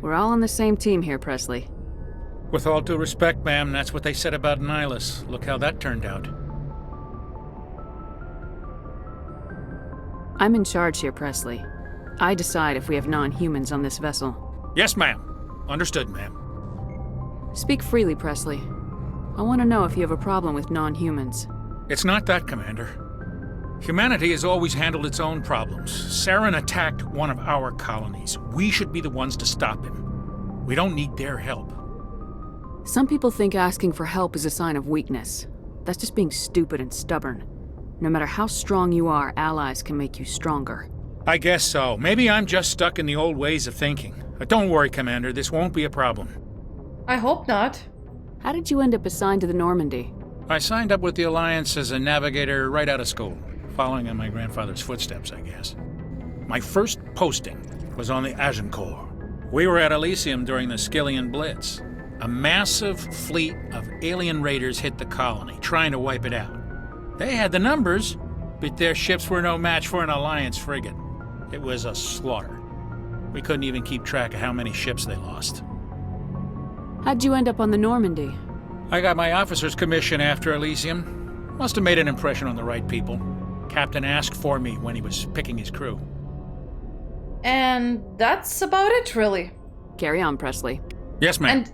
Speaker 3: We're all on the same team here, Presley.
Speaker 16: With all due respect, ma'am, that's what they said about Nihilus. Look how that turned out.
Speaker 3: I'm in charge here, Presley. I decide if we have non-humans on this vessel.
Speaker 16: Yes, ma'am. Understood, ma'am.
Speaker 3: Speak freely, Presley. I want to know if you have a problem with non-humans.
Speaker 16: It's not that, Commander. Humanity has always handled its own problems. Saren attacked one of our colonies. We should be the ones to stop him. We don't need their help.
Speaker 3: Some people think asking for help is a sign of weakness. That's just being stupid and stubborn. No matter how strong you are, allies can make you stronger.
Speaker 16: I guess so. Maybe I'm just stuck in the old ways of thinking. But don't worry, Commander. This won't be a problem.
Speaker 1: I hope not.
Speaker 3: How did you end up assigned to the Normandy?
Speaker 16: I signed up with the Alliance as a navigator right out of school. Following in my grandfather's footsteps, I guess. My first posting was on the Agincourt. We were at Elysium during the Skillian Blitz. A massive fleet of alien raiders hit the colony, trying to wipe it out. They had the numbers, but their ships were no match for an Alliance frigate. It was a slaughter. We couldn't even keep track of how many ships they lost.
Speaker 3: How'd you end up on the Normandy?
Speaker 16: I got my officer's commission after Elysium. Must have made an impression on the right people. Captain asked for me when he was picking his crew.
Speaker 1: And that's about it, really.
Speaker 3: Carry on, Presley.
Speaker 16: Yes, ma'am.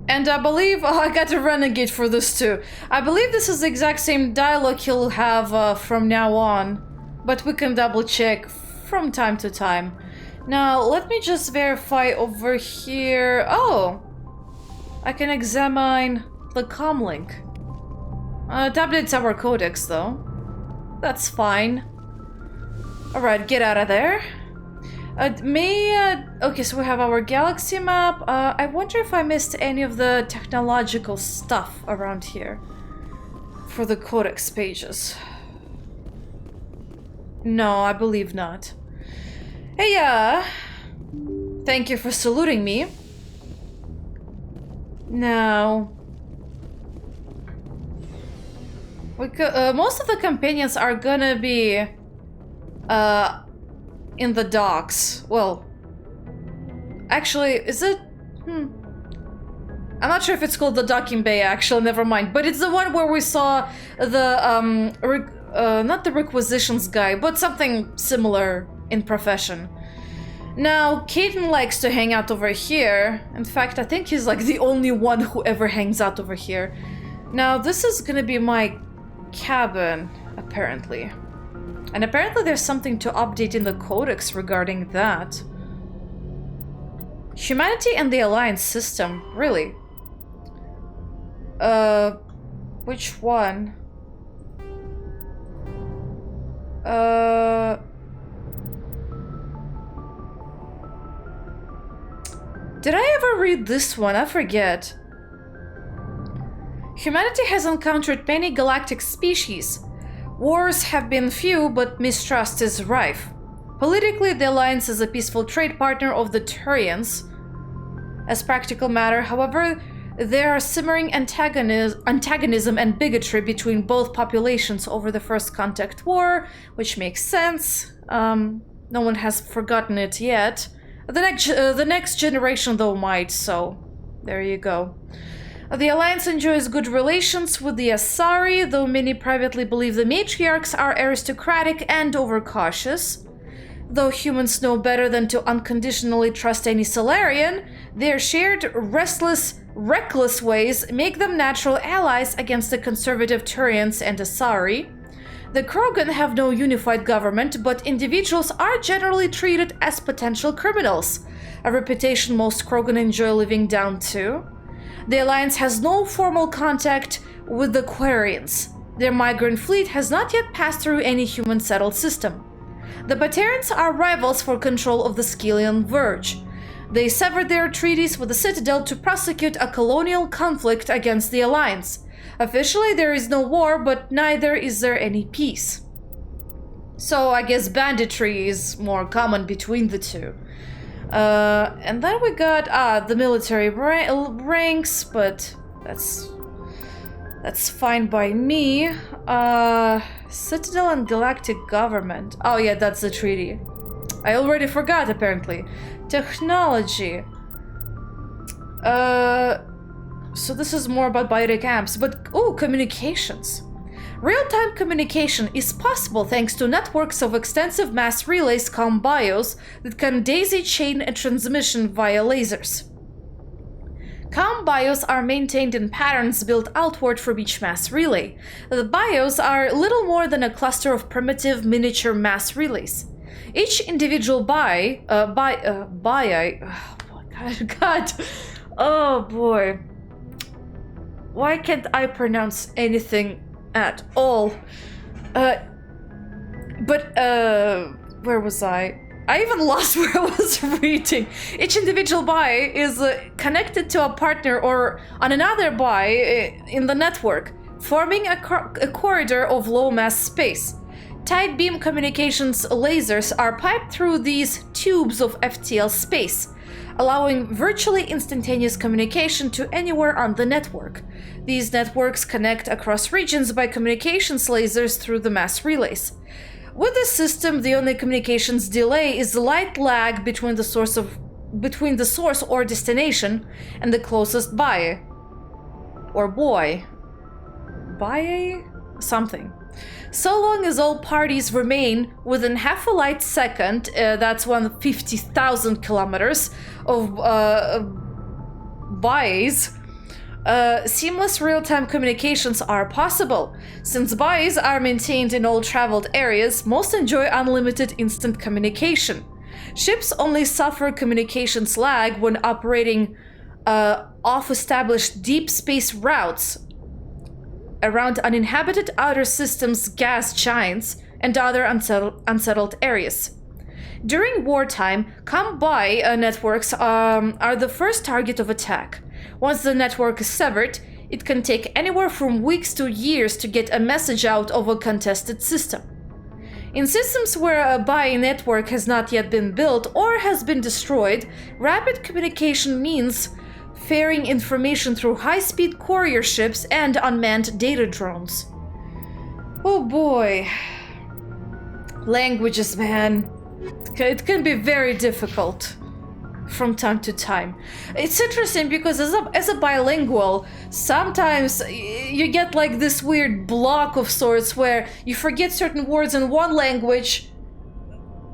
Speaker 1: And I believe I got a renegade for this too. I believe this is the exact same dialogue he'll have from now on, but we can double check from time to time. Now, let me just verify over here. Oh, I can examine the comlink. It updates our codex though. That's fine. Alright, get out of there. Okay, so we have our galaxy map. I wonder if I missed any of the technological stuff around here for the codex pages. No, I believe not. Hey, thank you for saluting me. Now, most of the companions are gonna be in the docks. Well, actually, is it? I'm not sure if it's called the docking bay, actually, never mind. But it's the one where we saw the, not the requisitions guy, but something similar in profession. Now, Caden likes to hang out over here. In fact, I think he's like the only one who ever hangs out over here. Now, this is gonna be my cabin, apparently. And apparently there's something to update in the codex regarding that. Humanity and the Alliance system, really? Which one? Did I ever read this one? I forget. Humanity has encountered many galactic species. Wars have been few, but mistrust is rife. Politically, the Alliance is a peaceful trade partner of the Turians. As practical matter, however, there are simmering antagonism and bigotry between both populations over the First Contact War, which makes sense. No one has forgotten it yet. The next generation, though, might, so there you go. The Alliance enjoys good relations with the Asari, though many privately believe the matriarchs are aristocratic and overcautious. Though humans know better than to unconditionally trust any Solarian, their shared, reckless ways make them natural allies against the conservative Turians and Asari. The Krogan have no unified government, but individuals are generally treated as potential criminals, a reputation most Krogan enjoy living down to. The Alliance has no formal contact with the Quarians. Their migrant fleet has not yet passed through any human-settled system. The Batarians are rivals for control of the Skelian Verge. They severed their treaties with the Citadel to prosecute a colonial conflict against the Alliance. Officially, there is no war, but neither is there any peace. So I guess banditry is more common between the two. And then we got the military ranks, but that's fine by me. Citadel and Galactic Government. Oh yeah, that's the treaty. I already forgot, apparently. Technology. So this is more about biotic amps, but communications. Real-time communication is possible thanks to networks of extensive mass relays COM-BIOS that can daisy-chain a transmission via lasers. COM-BIOS are maintained in patterns built outward from each mass relay. The BIOS are little more than a cluster of primitive miniature mass relays. Each individual oh boy. Why can't I pronounce anything at all? Where was I? I even lost where I was reading. Each individual buy is connected to a partner or on another buy in the network, forming a corridor of low-mass space. Tight beam communications lasers are piped through these tubes of FTL space, allowing virtually instantaneous communication to anywhere on the network. These networks connect across regions by communications lasers through the mass relays. With this system, the only communications delay is the light lag between the source or destination and the closest buy or boy. Buy something. So long as all parties remain within half a light second, that's 150,000 kilometers of buys, seamless real-time communications are possible. Since buys are maintained in all traveled areas, most enjoy unlimited instant communication. Ships only suffer communications lag when operating off-established deep space routes around uninhabited outer systems gas giants and other unsettled areas. During wartime, combi networks are the first target of attack. Once the network is severed, it can take anywhere from weeks to years to get a message out of a contested system. In systems where a bi network has not yet been built or has been destroyed, rapid communication means ferrying information through high-speed courier ships and unmanned data drones. Oh boy. Languages, man. It can be very difficult from time to time. It's interesting because as a bilingual, sometimes you get like this weird block of sorts where you forget certain words in one language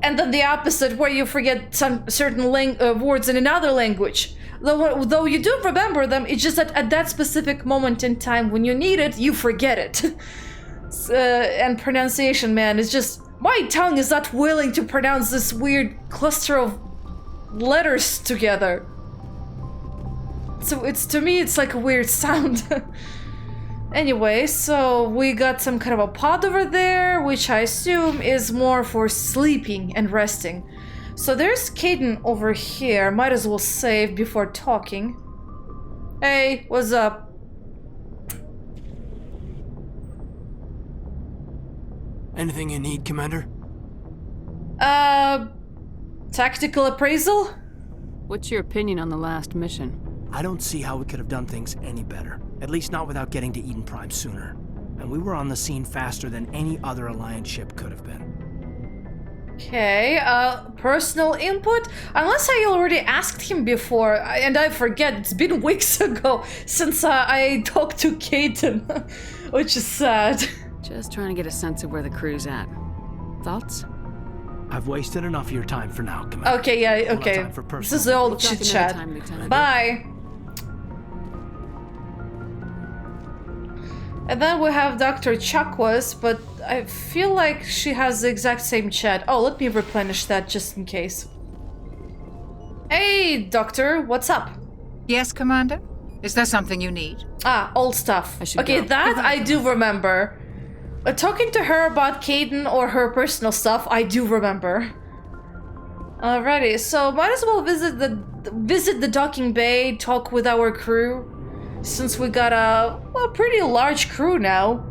Speaker 1: and then the opposite where you forget some certain words in another language. Though you do remember them, it's just that at that specific moment in time when you need it, you forget it. And pronunciation, man, is just... My tongue is not willing to pronounce this weird cluster of letters together. So to me, it's like a weird sound. Anyway, so we got some kind of a pod over there, which I assume is more for sleeping and resting. So there's Caden over here. Might as well save before talking. Hey, what's up?
Speaker 17: Anything you need, Commander?
Speaker 1: Tactical appraisal?
Speaker 11: What's your opinion on the last mission?
Speaker 17: I don't see how we could have done things any better. At least not without getting to Eden Prime sooner. And we were on the scene faster than any other Alliance ship could have been.
Speaker 1: Okay, personal input? Unless I already asked him before, and I forget, it's been weeks ago since I talked to Caden, which is sad.
Speaker 11: Just trying to get a sense of where the crew's at. Thoughts?
Speaker 17: I've wasted enough of your time for now, Commander.
Speaker 1: Okay, yeah, okay. This is the old chit-chat. Bye! And then we have Dr. Chakwas, but I feel like she has the exact same chat. Oh, let me replenish that just in case. Hey, Doctor, what's up?
Speaker 18: Yes, Commander? Is there something you need?
Speaker 1: Ah, old stuff. Okay, that I do remember. Talking to her about Caden or her personal stuff, I do remember. Alrighty, so might as well visit the docking bay, talk with our crew. Since we got a pretty large crew now.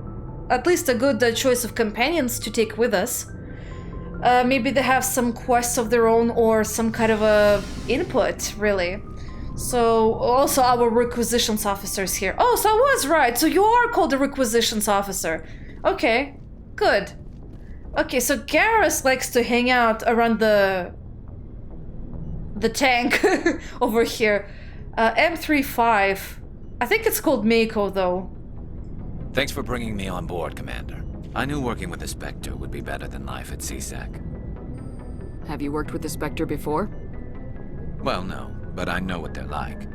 Speaker 1: At least a good choice of companions to take with us. Maybe they have some quests of their own or some kind of a input, really. So, also our requisitions officers here. Oh, so I was right. So you are called a requisitions officer. Okay, good. Okay, so Garrus likes to hang out around the tank over here. M35. I think it's called Mako, though.
Speaker 19: Thanks for bringing me on board, Commander. I knew working with the Spectre would be better than life at CSEC.
Speaker 11: Have you worked with the Spectre before?
Speaker 19: Well, no, but I know what they're like.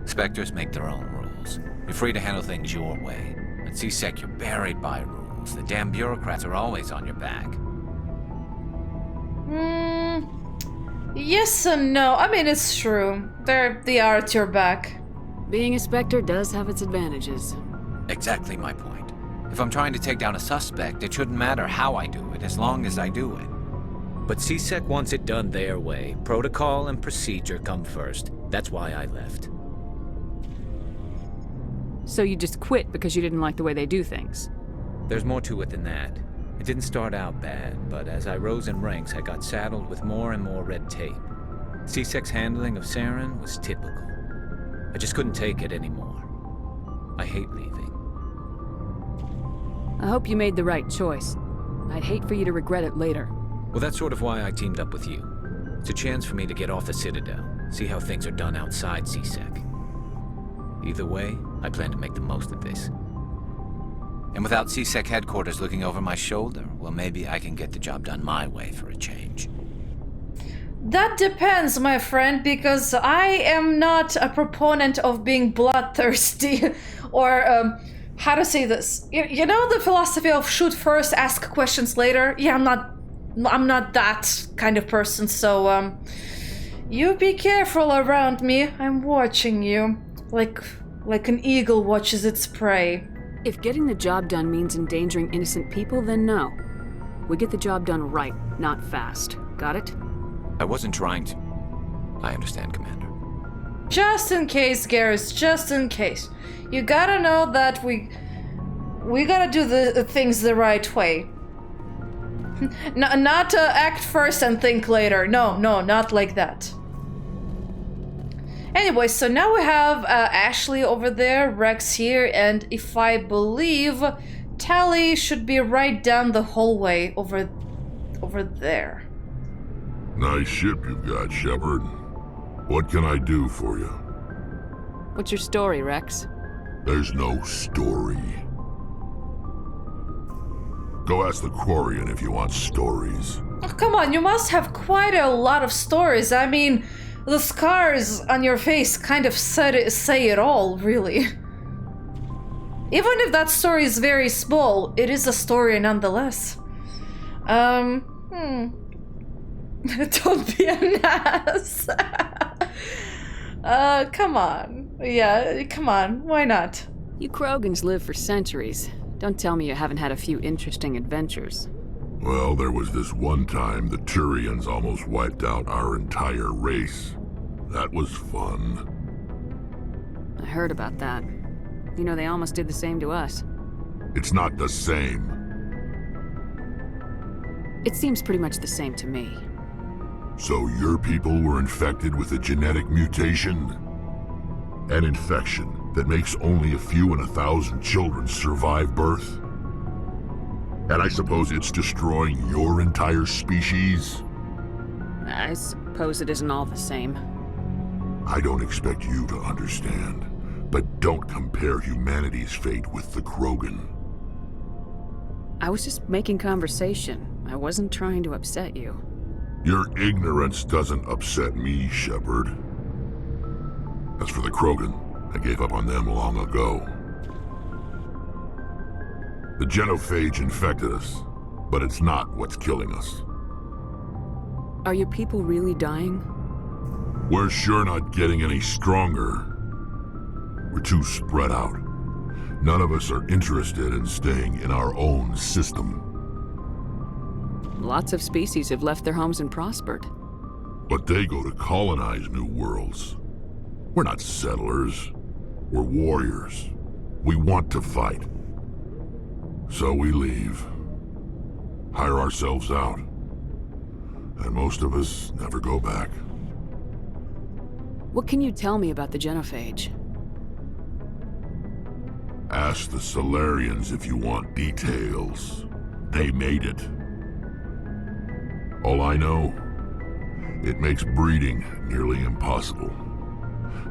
Speaker 19: Spectres make their own rules. You're free to handle things your way. At CSEC, you're buried by rules. The damn bureaucrats are always on your back.
Speaker 1: Yes and no. I mean, it's true. They are at your back.
Speaker 11: Being a Spectre does have its advantages.
Speaker 19: Exactly my point. If I'm trying to take down a suspect, it shouldn't matter how I do it, as long as I do it.
Speaker 20: But CSEC wants it done their way. Protocol and procedure come first. That's why I left.
Speaker 11: So you just quit because you didn't like the way they do things?
Speaker 20: There's more to it than that. It didn't start out bad, but as I rose in ranks, I got saddled with more and more red tape. CSEC's handling of Saren was typical. I just couldn't take it anymore. I hate leaving.
Speaker 11: I hope you made the right choice. I'd hate for you to regret it later.
Speaker 20: Well, that's sort of why I teamed up with you. It's a chance for me to get off the Citadel, see how things are done outside CSEC. Either way, I plan to make the most of this.
Speaker 19: And without CSEC headquarters looking over my shoulder, well, maybe I can get the job done my way for a change.
Speaker 1: That depends, my friend, because I am not a proponent of being bloodthirsty or, how to say this? You know the philosophy of shoot first, ask questions later? Yeah, I'm not that kind of person, so, you be careful around me. I'm watching you, like an eagle watches its prey.
Speaker 11: If getting the job done means endangering innocent people, then no.
Speaker 3: We get the job done right, not fast. Got it?
Speaker 19: I wasn't trying to. I understand, Commander.
Speaker 1: Just in case, Garrus, just in case. You gotta know that we gotta do the things the right way. Not act first and think later. No, not like that. Anyway, so now we have Ashley over there, Rex here, and if I believe, Tally should be right down the hallway over there.
Speaker 21: Nice ship you've got, Shepard. What can I do for you?
Speaker 3: What's your story, Rex?
Speaker 21: There's no story. Go ask the Quarian if you want stories.
Speaker 1: Oh, come on, you must have quite a lot of stories. I mean, the scars on your face kind of say it all, really. Even if that story is very small, it is a story nonetheless. Don't be an ass. Come on. Yeah, come on. Why not?
Speaker 3: You Krogans live for centuries. Don't tell me you haven't had a few interesting adventures.
Speaker 21: Well, there was this one time the Turians almost wiped out our entire race. That was fun.
Speaker 3: I heard about that. You know, they almost did the same to us.
Speaker 21: It's not the same.
Speaker 3: It seems pretty much the same to me.
Speaker 21: So your people were infected with a genetic mutation? An infection that makes only a few in 1,000 children survive birth? And I suppose it's destroying your entire species?
Speaker 3: I suppose it isn't all the same.
Speaker 21: I don't expect you to understand, but don't compare humanity's fate with the Krogan.
Speaker 3: I was just making conversation. I wasn't trying to upset you.
Speaker 21: Your ignorance doesn't upset me, Shepard. As for the Krogan, I gave up on them long ago. The genophage infected us, but it's not what's killing us.
Speaker 3: Are your people really dying?
Speaker 21: We're sure not getting any stronger. We're too spread out. None of us are interested in staying in our own system.
Speaker 3: Lots of species have left their homes and prospered.
Speaker 21: But they go to colonize new worlds. We're not settlers. We're warriors. We want to fight. So we leave. Hire ourselves out. And most of us never go back.
Speaker 3: What can you tell me about the genophage?
Speaker 21: Ask the Solarians if you want details. They made it. All I know, it makes breeding nearly impossible.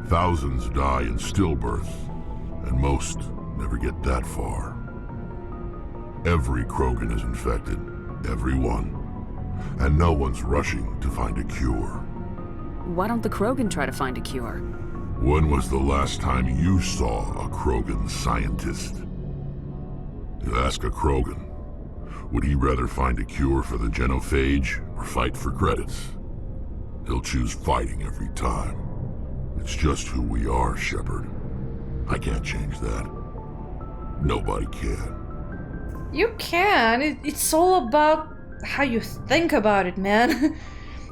Speaker 21: Thousands die in stillbirth, and most never get that far. Every Krogan is infected, every one. And no one's rushing to find a cure.
Speaker 3: Why don't the Krogan try to find a cure?
Speaker 21: When was the last time you saw a Krogan scientist? You ask a Krogan, would he rather find a cure for the genophage or fight for credits? He'll choose fighting every time. It's just who we are, Shepard. I can't change that. Nobody can.
Speaker 1: You can. It's all about how you think about it, man.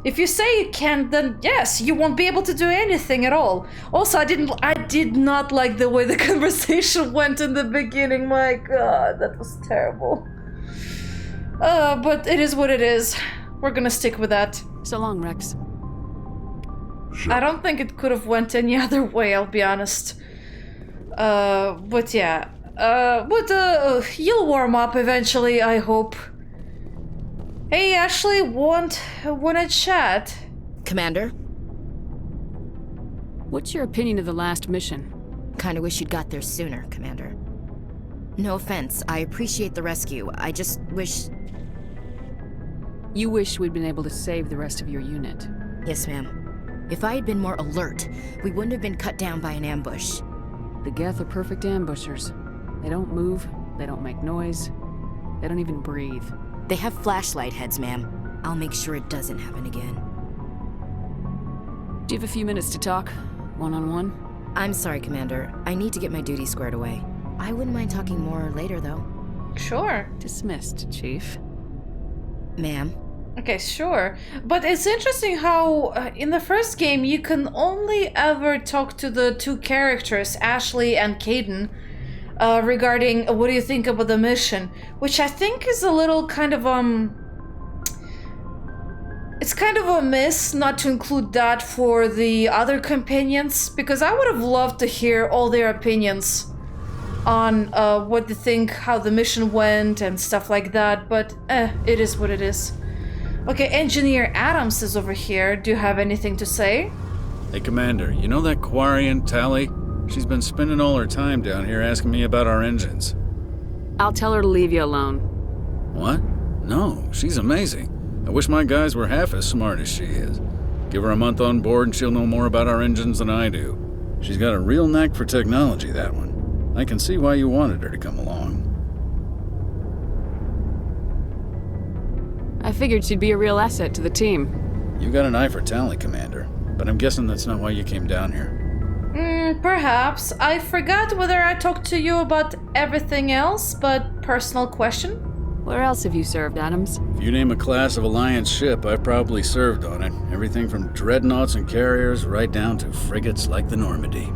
Speaker 1: If you say you can't, then yes, you won't be able to do anything at all. Also, I did not like the way the conversation went in the beginning. My god, that was terrible. But it is what it is. We're gonna stick with that.
Speaker 3: So long, Rex.
Speaker 21: Sure.
Speaker 1: I don't think it could have went any other way, I'll be honest. But yeah. You'll warm up eventually, I hope. Hey, Ashley, wanna chat?
Speaker 22: Commander?
Speaker 3: What's your opinion of the last mission?
Speaker 22: Kinda wish you'd got there sooner, Commander. No offense, I appreciate the rescue. I just wish...
Speaker 3: You wish we'd been able to save the rest of your unit.
Speaker 22: Yes, ma'am. If I had been more alert, we wouldn't have been cut down by an ambush.
Speaker 3: The Geth are perfect ambushers. They don't move, they don't make noise, they don't even breathe.
Speaker 22: They have flashlight heads, ma'am. I'll make sure it doesn't happen again.
Speaker 3: Do you have a few minutes to talk? One-on-one?
Speaker 22: I'm sorry, Commander. I need to get my duty squared away. I wouldn't mind talking more later, though.
Speaker 1: Sure.
Speaker 3: Dismissed, Chief.
Speaker 22: Ma'am.
Speaker 1: Okay, sure. But it's interesting how in the first game you can only ever talk to the two characters, Ashley and Caden, regarding what do you think about the mission, which I think is a little kind of it's kind of a miss not to include that for the other companions, because I would have loved to hear all their opinions on what they think, how the mission went and stuff like that, but it is what it is. Okay, Engineer Adams is over here. Do you have anything to say?
Speaker 4: Hey, Commander, you know that Quarian, Tally? She's been spending all her time down here asking me about our engines.
Speaker 3: I'll tell her to leave you alone.
Speaker 4: What? No, she's amazing. I wish my guys were half as smart as she is. Give her a month on board and she'll know more about our engines than I do. She's got a real knack for technology, that one. I can see why you wanted her to come along.
Speaker 3: I figured she'd be a real asset to the team.
Speaker 4: You got an eye for Tally, Commander, but I'm guessing that's not why you came down here.
Speaker 1: Perhaps. I forgot whether I talked to you about everything else, but personal question?
Speaker 3: Where else have you served, Adams?
Speaker 4: If you name a class of Alliance ship, I've probably served on it. Everything from dreadnoughts and carriers right down to frigates like the Normandy.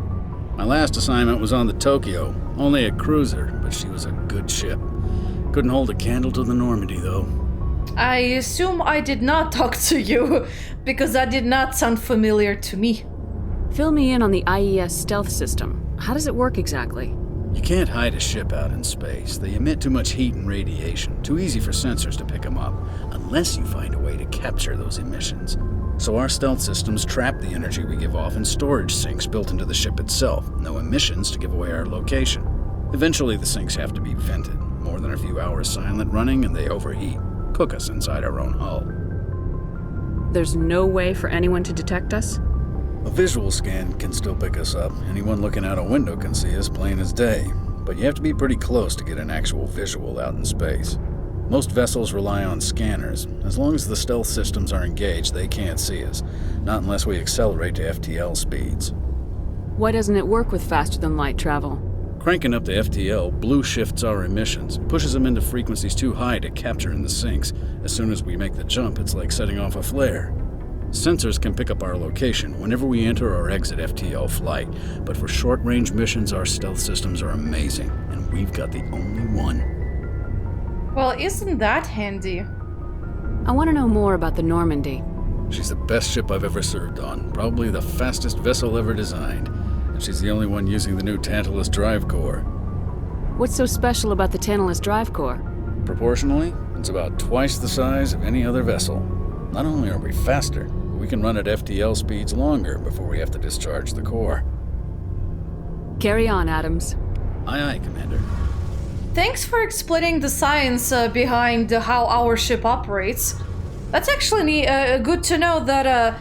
Speaker 4: My last assignment was on the Tokyo, only a cruiser, but she was a good ship. Couldn't hold a candle to the Normandy, though.
Speaker 1: I assume I did not talk to you, because that did not sound familiar to me.
Speaker 3: Fill me in on the IES stealth system. How does it work exactly?
Speaker 4: You can't hide a ship out in space. They emit too much heat and radiation, too easy for sensors to pick them up, unless you find a way to capture those emissions. So our stealth systems trap the energy we give off in storage sinks built into the ship itself. No emissions to give away our location. Eventually the sinks have to be vented. More than a few hours silent running and they overheat. Cook us inside our own hull.
Speaker 3: There's no way for anyone to detect us?
Speaker 4: A visual scan can still pick us up. Anyone looking out a window can see us plain as day. But you have to be pretty close to get an actual visual out in space. Most vessels rely on scanners. As long as the stealth systems are engaged, they can't see us. Not unless we accelerate to FTL speeds.
Speaker 3: Why doesn't it work with faster-than-light travel?
Speaker 4: Cranking up to FTL blue shifts our emissions, pushes them into frequencies too high to capture in the sinks. As soon as we make the jump, it's like setting off a flare. Sensors can pick up our location whenever we enter or exit FTL flight, but for short-range missions, our stealth systems are amazing, and we've got the only one.
Speaker 1: Well, isn't that handy?
Speaker 3: I want to know more about the Normandy.
Speaker 4: She's the best ship I've ever served on, probably the fastest vessel ever designed, and she's the only one using the new Tantalus drive core.
Speaker 3: What's so special about the Tantalus drive core?
Speaker 4: Proportionally, it's about twice the size of any other vessel. Not only are we faster, but we can run at FTL speeds longer before we have to discharge the core.
Speaker 3: Carry on, Adams.
Speaker 4: Aye, aye, Commander.
Speaker 1: Thanks for explaining the science behind how our ship operates. That's actually good to know that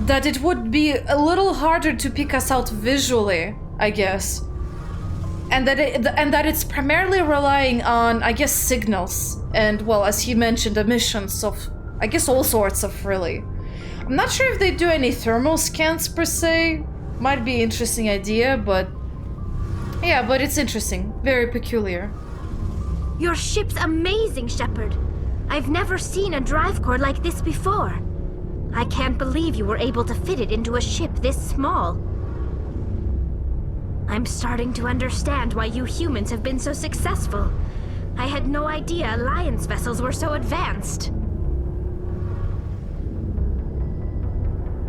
Speaker 1: that it would be a little harder to pick us out visually, I guess. And that it's primarily relying on, I guess, signals and, well, as he mentioned, emissions of, I guess, all sorts of, really. I'm not sure if they do any thermal scans per se. Might be an interesting idea, but yeah, but it's interesting. Very peculiar.
Speaker 8: Your ship's amazing, Shepard. I've never seen a drive core like this before. I can't believe you were able to fit it into a ship this small. I'm starting to understand why you humans have been so successful. I had no idea Alliance vessels were so advanced.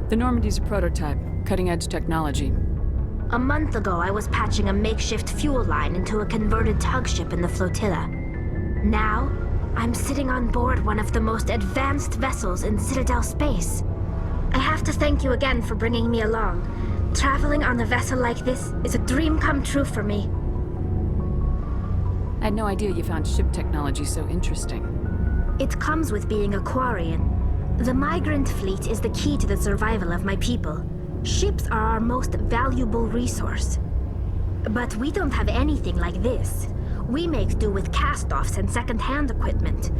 Speaker 3: The Normandy's a prototype, cutting-edge technology.
Speaker 8: A month ago, I was patching a makeshift fuel line into a converted tug ship in the flotilla. Now, I'm sitting on board one of the most advanced vessels in Citadel space. I have to thank you again for bringing me along. Traveling on a vessel like this is a dream come true for me.
Speaker 3: I had no idea you found ship technology so interesting.
Speaker 8: It comes with being a Quarian. The migrant fleet is the key to the survival of my people. Ships are our most valuable resource. But we don't have anything like this. We make do with cast-offs and second-hand equipment.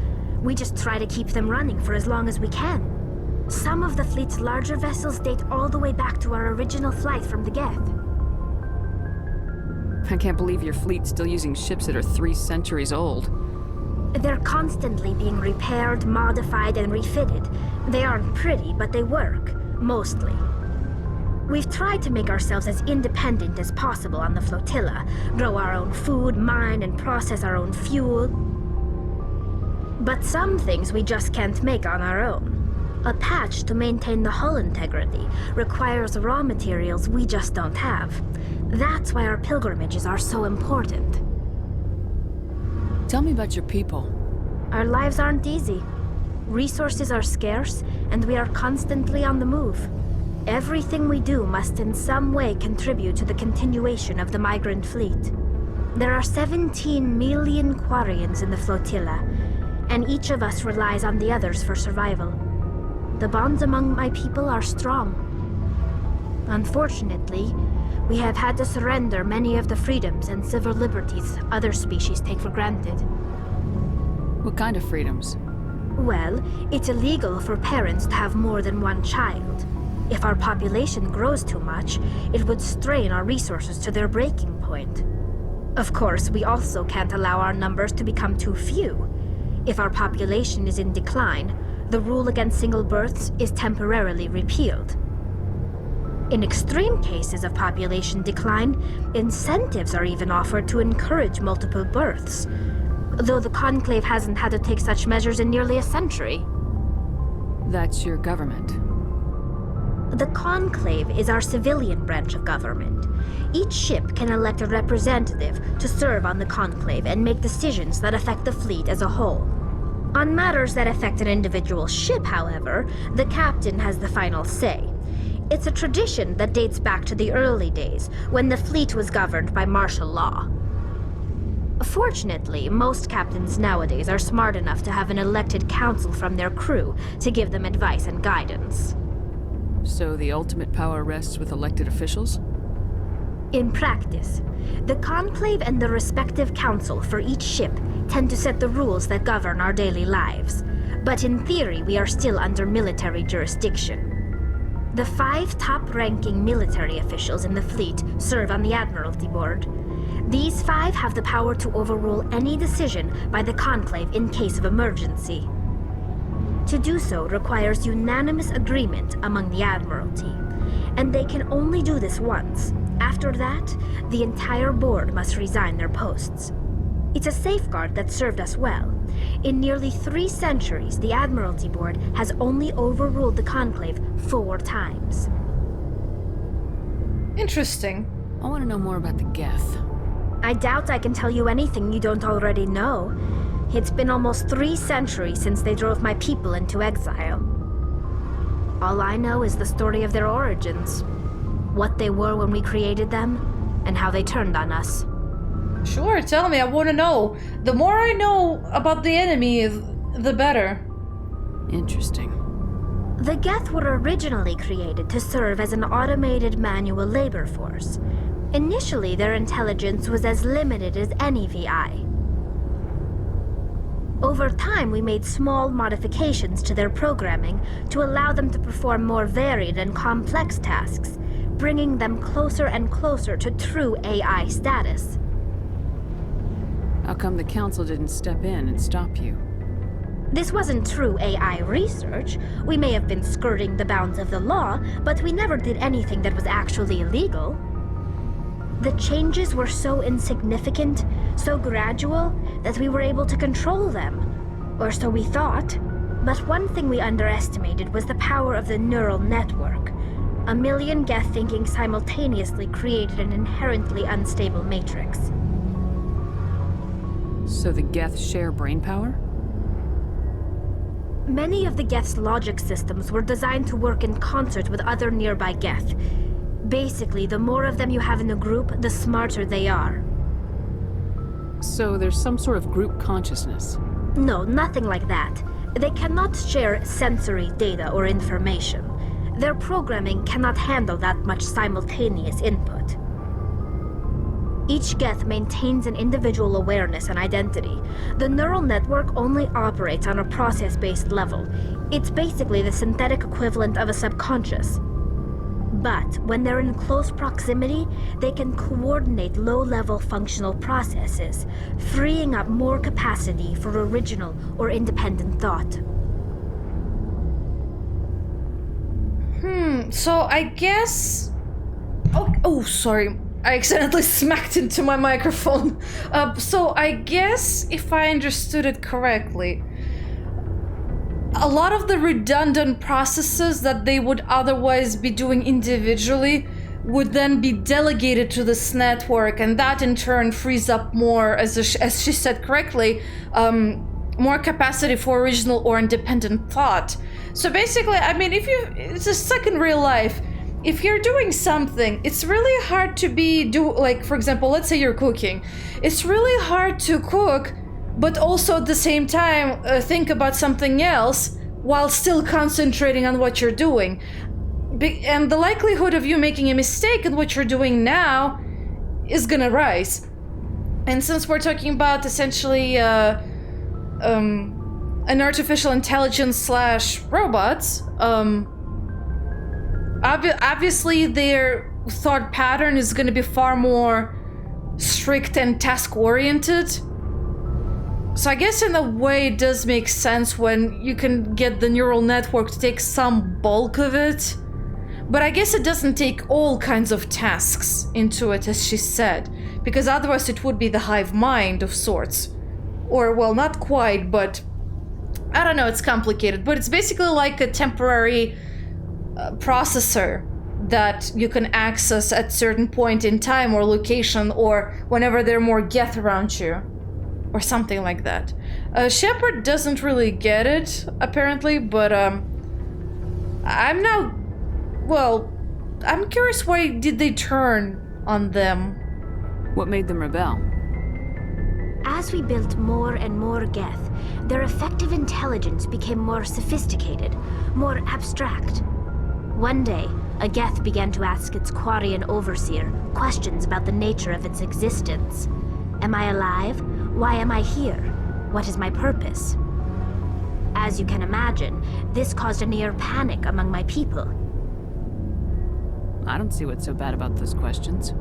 Speaker 8: We just try to keep them running for as long as we can. Some of the fleet's larger vessels date all the way back to our original flight from the Geth.
Speaker 3: I can't believe your fleet's still using ships that are 3 centuries old.
Speaker 8: They're constantly being repaired, modified, and refitted. They aren't pretty, but they work, mostly. We've tried to make ourselves as independent as possible on the flotilla, grow our own food, mine, and process our own fuel. But some things we just can't make on our own. A patch to maintain the hull integrity requires raw materials we just don't have. That's why our pilgrimages are so important.
Speaker 11: Tell me about your people.
Speaker 8: Our lives aren't easy. Resources are scarce, and we are constantly on the move. Everything we do must in some way contribute to the continuation of the migrant fleet. There are 17 million Quarians in the flotilla, and each of us relies on the others for survival. The bonds among my people are strong. Unfortunately, we have had to surrender many of the freedoms and civil liberties other species take for granted.
Speaker 11: What kind of freedoms?
Speaker 8: Well, it's illegal for parents to have more than one child. If our population grows too much, it would strain our resources to their breaking point. Of course, we also can't allow our numbers to become too few. If our population is in decline, the rule against single births is temporarily repealed. In extreme cases of population decline, incentives are even offered to encourage multiple births, though the Conclave hasn't had to take such measures in nearly a century.
Speaker 11: That's your government.
Speaker 8: The Conclave is our civilian branch of government. Each ship can elect a representative to serve on the Conclave and make decisions that affect the fleet as a whole. On matters that affect an individual ship, however, the captain has the final say. It's a tradition that dates back to the early days, when the fleet was governed by martial law. Fortunately, most captains nowadays are smart enough to have an elected council from their crew to give them advice and guidance.
Speaker 11: So the ultimate power rests with elected officials?
Speaker 8: In practice, the Conclave and the respective council for each ship tend to set the rules that govern our daily lives. But in theory, we are still under military jurisdiction. The 5 top-ranking military officials in the fleet serve on the Admiralty Board. These 5 have the power to overrule any decision by the Conclave in case of emergency. To do so requires unanimous agreement among the Admiralty, and they can only do this once. After that, the entire board must resign their posts. It's a safeguard that served us well. In nearly 3 centuries, the Admiralty Board has only overruled the Conclave 4 times.
Speaker 1: Interesting.
Speaker 11: I want to know more about the Geth.
Speaker 8: I doubt I can tell you anything you don't already know. It's been almost 3 centuries since they drove my people into exile. All I know is the story of their origins. What they were when we created them, and how they turned on us.
Speaker 1: Sure, tell me, I want to know. The more I know about the enemy, the better.
Speaker 11: Interesting.
Speaker 8: The Geth were originally created to serve as an automated manual labor force. Initially, their intelligence was as limited as any VI. Over time, we made small modifications to their programming to allow them to perform more varied and complex tasks, bringing them closer and closer to true AI status.
Speaker 11: How come the Council didn't step in and stop you?
Speaker 8: This wasn't true AI research. We may have been skirting the bounds of the law, but we never did anything that was actually illegal. The changes were so insignificant, so gradual, that we were able to control them. Or so we thought. But one thing we underestimated was the power of the neural network. A million Geth thinking simultaneously created an inherently unstable matrix.
Speaker 11: So the Geth share brain power?
Speaker 8: Many of the Geth's logic systems were designed to work in concert with other nearby Geth. Basically, the more of them you have in a group, the smarter they are.
Speaker 11: So there's some sort of group consciousness?
Speaker 8: No, nothing like that. They cannot share sensory data or information. Their programming cannot handle that much simultaneous input. Each Geth maintains an individual awareness and identity. The neural network only operates on a process-based level. It's basically the synthetic equivalent of a subconscious. But when they're in close proximity, they can coordinate low-level functional processes, freeing up more capacity for original or independent thought.
Speaker 1: So I guess... Oh, sorry. I accidentally smacked into my microphone. So I guess, if I understood it correctly, a lot of the redundant processes that they would otherwise be doing individually would then be delegated to this network, and that in turn frees up more, as she said correctly, more capacity for original or independent thought. So basically, I mean, it's just like in real life. If you're doing something, it's really hard to like, for example, let's say you're cooking. It's really hard to cook, but also at the same time think about something else while still concentrating on what you're doing. And the likelihood of you making a mistake in what you're doing now is gonna rise. And since we're talking about essentially an artificial intelligence / robots, obviously their thought pattern is going to be far more strict and task-oriented. So I guess in a way it does make sense when you can get the neural network to take some bulk of it. But I guess it doesn't take all kinds of tasks into it, as she said, because otherwise it would be the hive mind of sorts. Or, well, not quite, but I don't know, it's complicated. But it's basically like a temporary processor that you can access at certain point in time or location, or whenever there are more geth around you, or something like that. Shepard doesn't really get it, apparently, but I'm curious, why did they turn on them?
Speaker 3: What made them rebel?
Speaker 8: As we built more and more geth, their effective intelligence became more sophisticated, more abstract. One day, a geth began to ask its Quarian overseer questions about the nature of its existence. Am I alive? Why am I here? What is my purpose? As you can imagine, this caused a near panic among my people.
Speaker 3: I don't see what's so bad about those questions.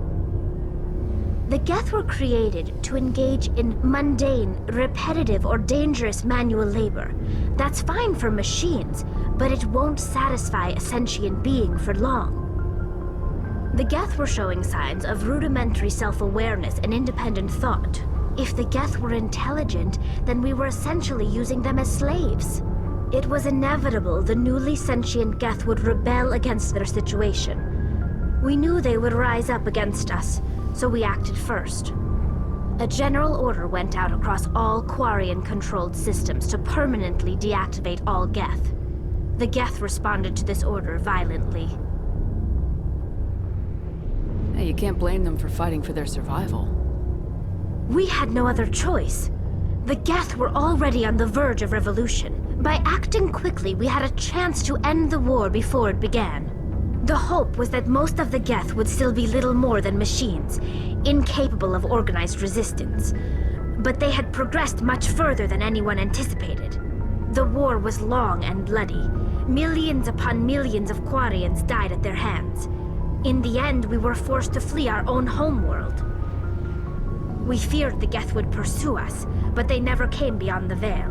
Speaker 8: The geth were created to engage in mundane, repetitive, or dangerous manual labor. That's fine for machines, but it won't satisfy a sentient being for long. The geth were showing signs of rudimentary self-awareness and independent thought. If the geth were intelligent, then we were essentially using them as slaves. It was inevitable the newly sentient geth would rebel against their situation. We knew they would rise up against us, so we acted first. A general order went out across all Quarian-controlled systems to permanently deactivate all geth. The geth responded to this order violently.
Speaker 3: Hey, you can't blame them for fighting for their survival.
Speaker 8: We had no other choice. The geth were already on the verge of revolution. By acting quickly, we had a chance to end the war before it began. The hope was that most of the geth would still be little more than machines, incapable of organized resistance. But they had progressed much further than anyone anticipated. The war was long and bloody. Millions upon millions of Quarians died at their hands. In the end, we were forced to flee our own homeworld. We feared the geth would pursue us, but they never came beyond the Veil.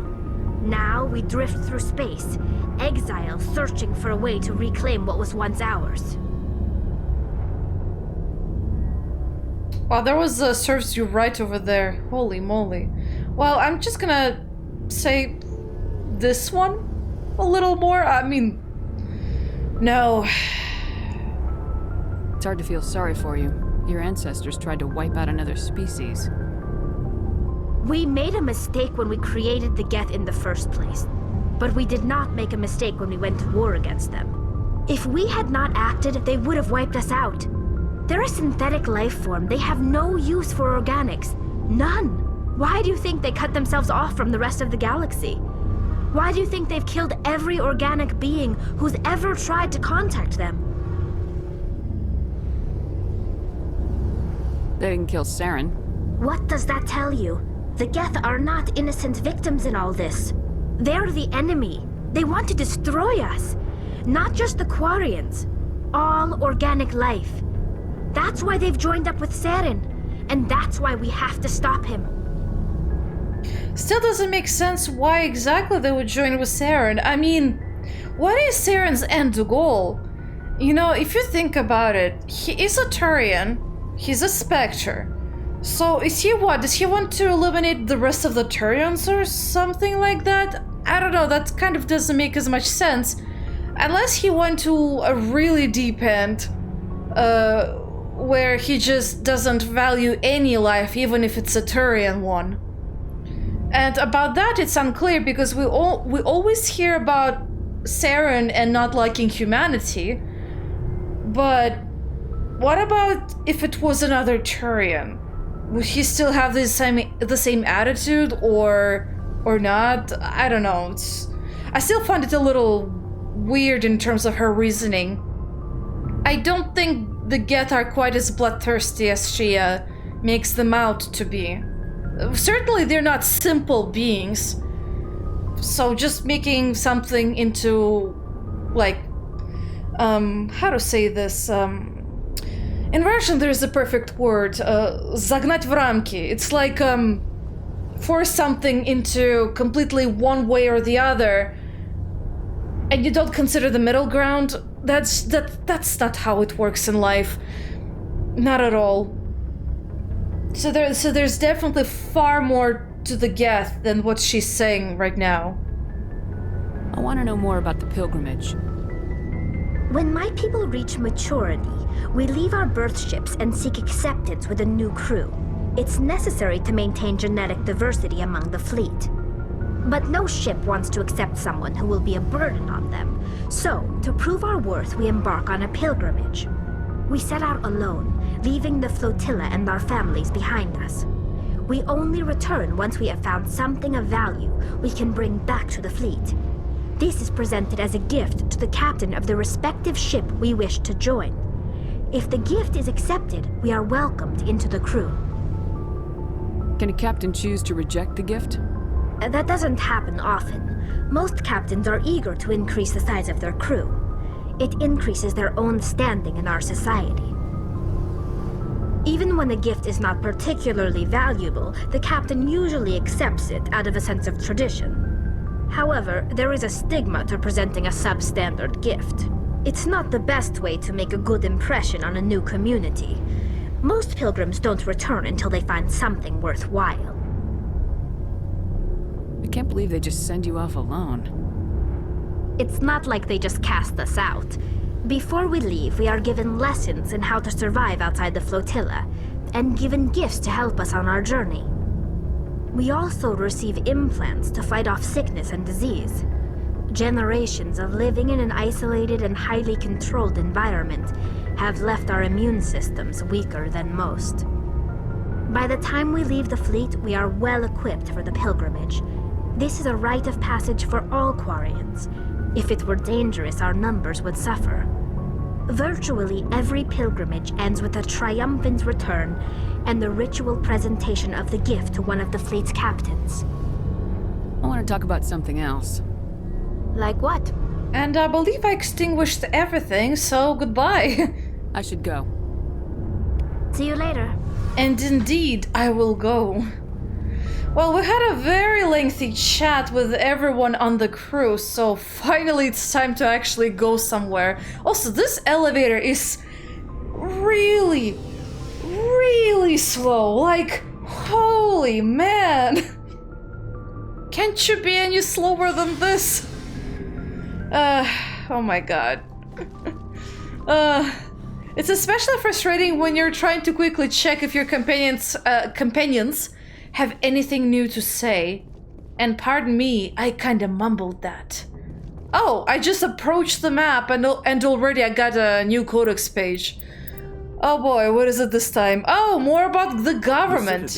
Speaker 8: Now we drift through space, exile searching for a way to reclaim what was once ours.
Speaker 1: Wow, there was a serves you right over there. Holy moly. Well, I'm just gonna say this one a little more. I mean, no.
Speaker 3: It's hard to feel sorry for you. Your ancestors tried to wipe out another species.
Speaker 8: We made a mistake when we created the geth in the first place. But we did not make a mistake when we went to war against them. If we had not acted, they would have wiped us out. They're a synthetic life form. They have no use for organics. None. Why do you think they cut themselves off from the rest of the galaxy? Why do you think they've killed every organic being who's ever tried to contact them?
Speaker 3: They didn't kill Saren.
Speaker 8: What does that tell you? The geth are not innocent victims in all this. They're the enemy. They want to destroy us. Not just the Quarians. all organic life. That's why they've joined up with Saren, and that's why we have to stop him.
Speaker 1: Still doesn't make sense why exactly they would join with Saren. I mean, what is Saren's end goal? You know, if you think about it, he is a Turian, he's a Spectre. So is he what? Does he want to eliminate the rest of the Turians or something like that? I don't know, that kind of doesn't make as much sense. Unless he went to a really deep end, where he just doesn't value any life, even if it's a Turian one. And about that, it's unclear because we always hear about Saren and not liking humanity. But what about if it was another Turian? Would he still have the same attitude or not? I don't know. I still find it a little weird in terms of her reasoning. I don't think the Geth are quite as bloodthirsty as she makes them out to be. Certainly they're not simple beings. So just making something into, like, how to say this? In Russian there's a perfect word, загнать в рамки. It's like, force something into completely one way or the other, and you don't consider the middle ground. That's not how it works in life. Not at all. So there's definitely far more to the Geth than what she's saying right now.
Speaker 11: I want to know more about the pilgrimage.
Speaker 8: When my people reach maturity, we leave our birth ships and seek acceptance with a new crew. It's necessary to maintain genetic diversity among the fleet. But no ship wants to accept someone who will be a burden on them. So, to prove our worth, we embark on a pilgrimage. We set out alone, leaving the flotilla and our families behind us. We only return once we have found something of value we can bring back to the fleet. This is presented as a gift to the captain of the respective ship we wish to join. If the gift is accepted, we are welcomed into the crew.
Speaker 11: Can a captain choose to reject the gift?
Speaker 8: That doesn't happen often. Most captains are eager to increase the size of their crew. It increases their own standing in our society. Even when a gift is not particularly valuable, the captain usually accepts it out of a sense of tradition. However, there is a stigma to presenting a substandard gift. It's not the best way to make a good impression on a new community. Most pilgrims don't return until they find something worthwhile.
Speaker 11: I can't believe they just send you off alone.
Speaker 8: It's not like they just cast us out. Before we leave, we are given lessons in how to survive outside the flotilla, and given gifts to help us on our journey. We also receive implants to fight off sickness and disease. Generations of living in an isolated and highly controlled environment have left our immune systems weaker than most. By the time we leave the fleet, we are well equipped for the pilgrimage. This is a rite of passage for all Quarians. If it were dangerous, our numbers would suffer. Virtually every pilgrimage ends with a triumphant return and the ritual presentation of the gift to one of the fleet's captains.
Speaker 11: I want to talk about something else.
Speaker 8: Like what?
Speaker 1: And I believe I extinguished everything, so goodbye.
Speaker 11: I should go.
Speaker 8: See you later.
Speaker 1: And indeed, I will go. Well, we had a very lengthy chat with everyone on the crew, so finally it's time to actually go somewhere. Also, this elevator is really, really slow. Like, holy man. Can't you be any slower than this? Oh my god. It's especially frustrating when you're trying to quickly check if your companions have anything new to say. And pardon me, I kinda mumbled that. Oh, I just approached the map and already I got a new codex page. Oh boy, what is it this time? Oh, more about the government.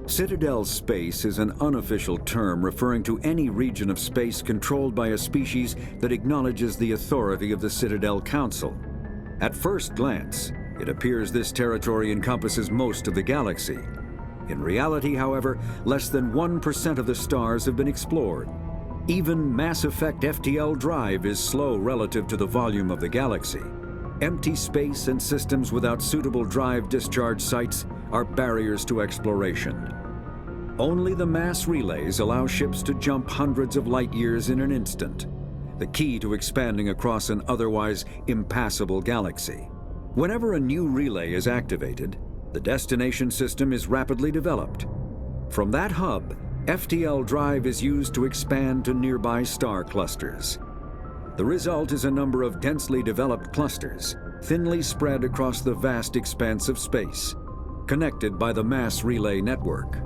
Speaker 15: Citadel space is an unofficial term referring to any region of space controlled by a species that acknowledges the authority of the Citadel Council. At first glance, it appears this territory encompasses most of the galaxy. In reality, however, less than 1% of the stars have been explored. Even Mass Effect FTL Drive is slow relative to the volume of the galaxy. Empty space and systems without suitable drive discharge sites are barriers to exploration. Only the mass relays allow ships to jump hundreds of light years in an instant, the key to expanding across an otherwise impassable galaxy. Whenever a new relay is activated, the destination system is rapidly developed. From that hub, FTL drive is used to expand to nearby star clusters. The result is a number of densely developed clusters, thinly spread across the vast expanse of space, connected by the mass relay network.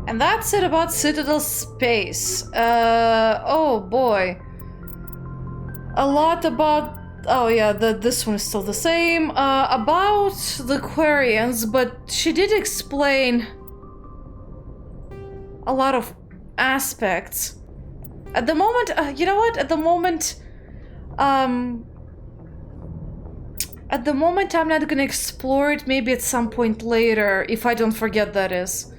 Speaker 1: And that's it about Citadel space. Oh boy. A lot about... Oh yeah, this one is still the same. About the Quarians, but she did explain a lot of aspects. At the moment, you know what? At the moment, I'm not gonna explore it. Maybe at some point later, if I don't forget, that is.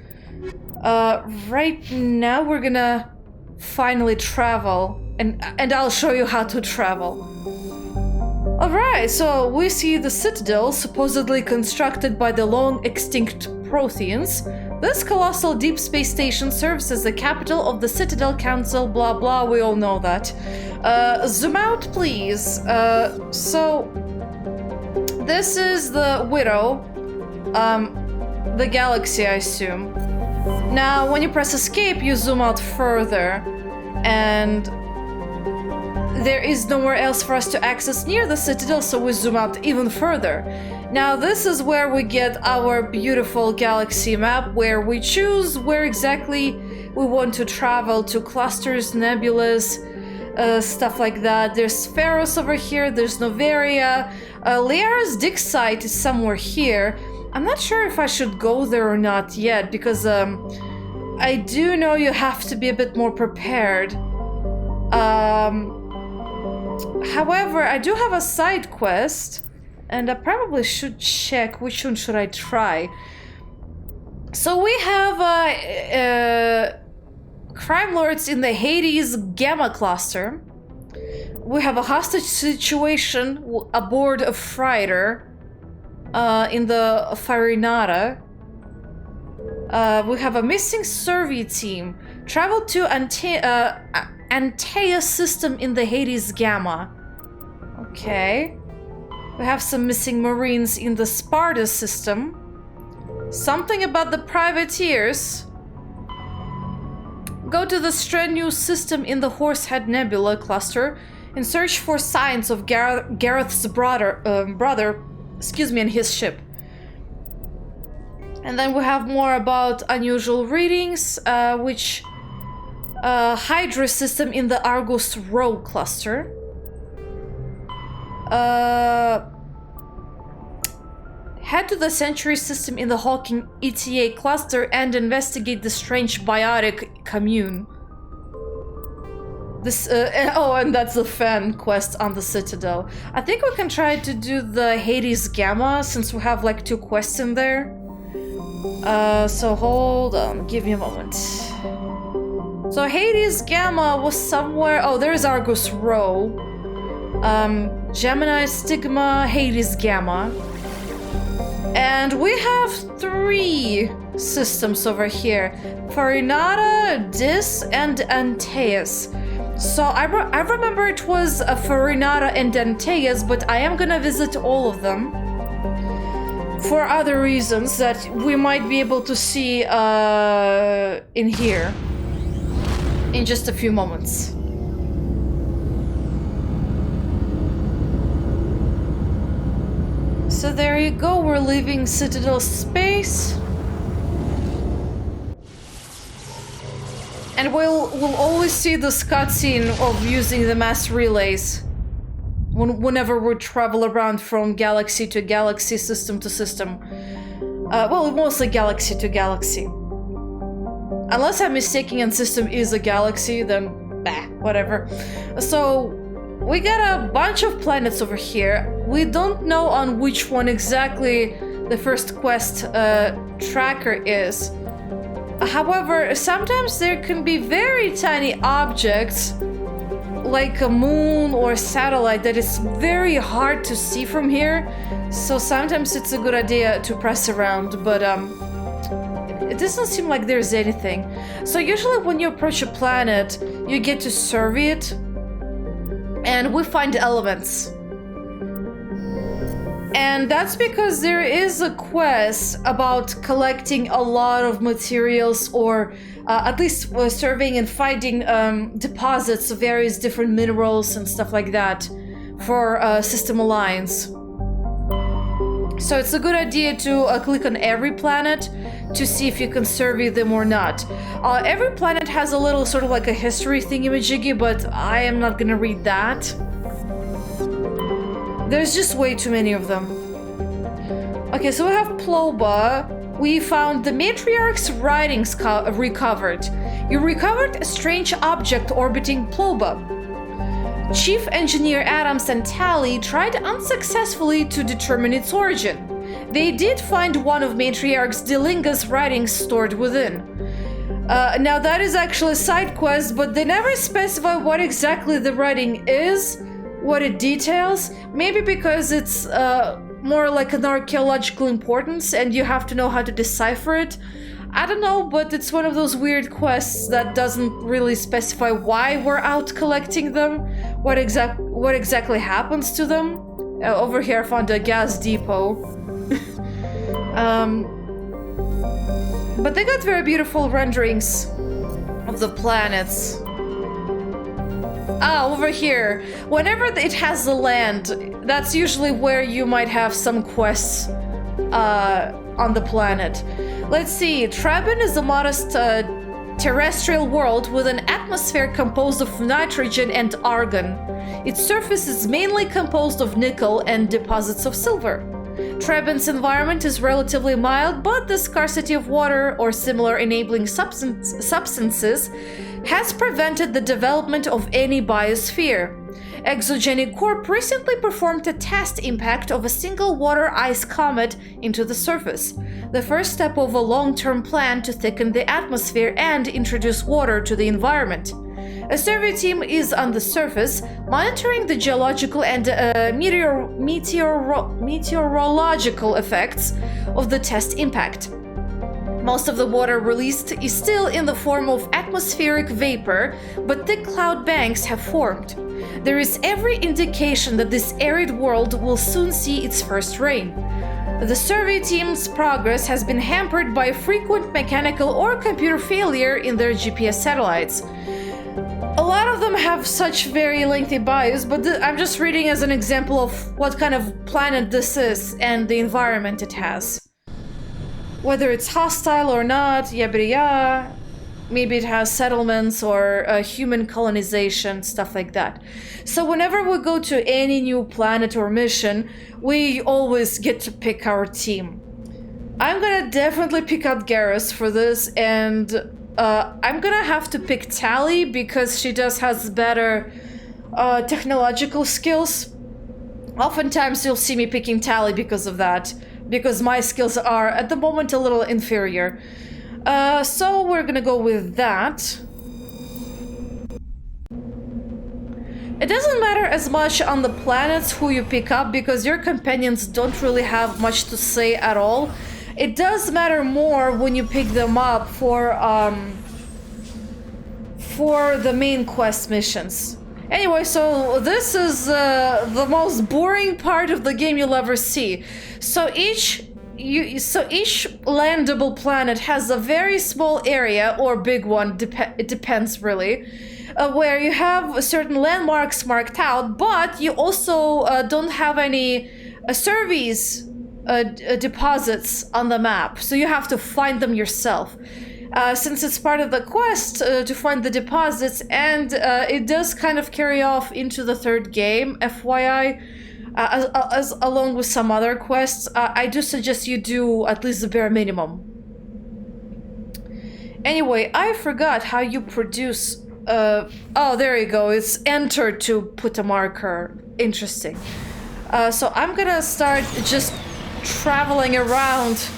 Speaker 1: Right now, we're gonna finally travel, and I'll show you how to travel. Alright, so we see the Citadel, supposedly constructed by the long-extinct Protheans. This colossal deep space station serves as the capital of the Citadel Council, blah blah, we all know that. Zoom out, please. So, this is the Widow, the galaxy, I assume. Now, when you press escape, you zoom out further, and there is nowhere else for us to access near the Citadel, so we zoom out even further. Now, this is where we get our beautiful galaxy map, where we choose where exactly we want to travel to, clusters, nebulas, stuff like that. There's Pharos over here, there's Noveria. Liara's dig site is somewhere here. I'm not sure if I should go there or not yet, because I do know you have to be a bit more prepared. However, I do have a side quest, and I probably should check which one should I try. So we have crime lords in the Hades Gamma cluster. We have a hostage situation aboard a freighter in the Farinata. We have a missing survey team. Travel to Antaeus system in the Hades Gamma. Okay. We have some missing Marines in the Sparta system. Something about the privateers. Go to the Strenuous system in the Horsehead Nebula cluster and search for signs of Gareth's brother, and his ship. And then we have more about unusual readings, which Hydra system in the Argus Row cluster. Head to the Century system in the Hawking ETA cluster and investigate the strange biotic commune. This and that's the fan quest on the Citadel. I think we can try to do the Hades Gamma, since we have like 2 quests in there. So hold on, give me a moment. So Hades Gamma was somewhere... Oh, there's Argus Row. Gemini Stigma, Hades Gamma. And we have 3 systems over here. Farinata, Dis, and Antaeus. So I remember it was a Farinata and Antaeus, but I am gonna visit all of them. For other reasons that we might be able to see in here. In just a few moments. So there you go, we're leaving Citadel space. And we'll always see this cutscene of using the mass relays whenever we travel around from galaxy to galaxy, system to system. Well, mostly galaxy to galaxy. Unless I'm mistaken and system is a galaxy, then whatever. So we got a bunch of planets over here. We don't know on which one exactly the first quest tracker is. However, sometimes there can be very tiny objects like a moon or satellite that is very hard to see from here. So sometimes it's a good idea to press around, but it doesn't seem like there's anything. So usually when you approach a planet, you get to survey it, and we find elements. And that's because there is a quest about collecting a lot of materials, or at least surveying and finding deposits of various different minerals and stuff like that for System Alliance. So it's a good idea to click on every planet to see if you can survey them or not. Every planet has a little sort of like a history thingamajiggy, but I am not gonna read that. There's just way too many of them. Okay, so we have Ploba. We found the Matriarch's writings recovered. You recovered a strange object orbiting Ploba. Chief Engineer Adams and Tally tried unsuccessfully to determine its origin. They did find one of Matriarch's Delinga's writings stored within. Now that is actually a side quest, but they never specify what exactly the writing is, what it details. Maybe because it's more like an archaeological importance and you have to know how to decipher it. I don't know, but it's one of those weird quests that doesn't really specify why we're out collecting them, what exactly happens to them. Over here I found a gas depot. But they got very beautiful renderings of the planets. Ah, over here. Whenever it has the land, that's usually where you might have some quests on the planet. Let's see. Traben is a modest terrestrial world with an atmosphere composed of nitrogen and argon. Its surface is mainly composed of nickel and deposits of silver. Traben's environment is relatively mild, but the scarcity of water or similar enabling substances has prevented the development of any biosphere. Exogenic Corp recently performed a test impact of a single water-ice comet into the surface, the first step of a long-term plan to thicken the atmosphere and introduce water to the environment. A survey team is on the surface, monitoring the geological and meteorological effects of the test impact. Most of the water released is still in the form of atmospheric vapor, but thick cloud banks have formed. There is every indication that this arid world will soon see its first rain. The survey team's progress has been hampered by frequent mechanical or computer failure in their GPS satellites. A lot of them have such very lengthy bios, but I'm just reading as an example of what kind of planet this is and the environment it has. Whether it's hostile or not, yabba-yah. Maybe it has settlements or human colonization, stuff like that. So whenever we go to any new planet or mission, we always get to pick our team. I'm gonna definitely pick out Garrus for this, and I'm gonna have to pick Tally because she has better technological skills. Oftentimes you'll see me picking Tally because of that, because my skills are at the moment a little inferior. So we're gonna go with that. It doesn't matter as much on the planets who you pick up because your companions don't really have much to say at all. It does matter more when you pick them up for the main quest missions. Anyway, so this is the most boring part of the game you'll ever see. So each landable planet has a very small area, or big one, it depends really, where you have certain landmarks marked out, but you also don't have any surveys deposits on the map, so you have to find them yourself. Since it's part of the quest to find the deposits, and it does kind of carry off into the third game, FYI, as along with some other quests, I do suggest you do at least the bare minimum. Anyway, I forgot how you produce... oh, there you go. It's enter to put a marker. Interesting. So I'm gonna start just traveling around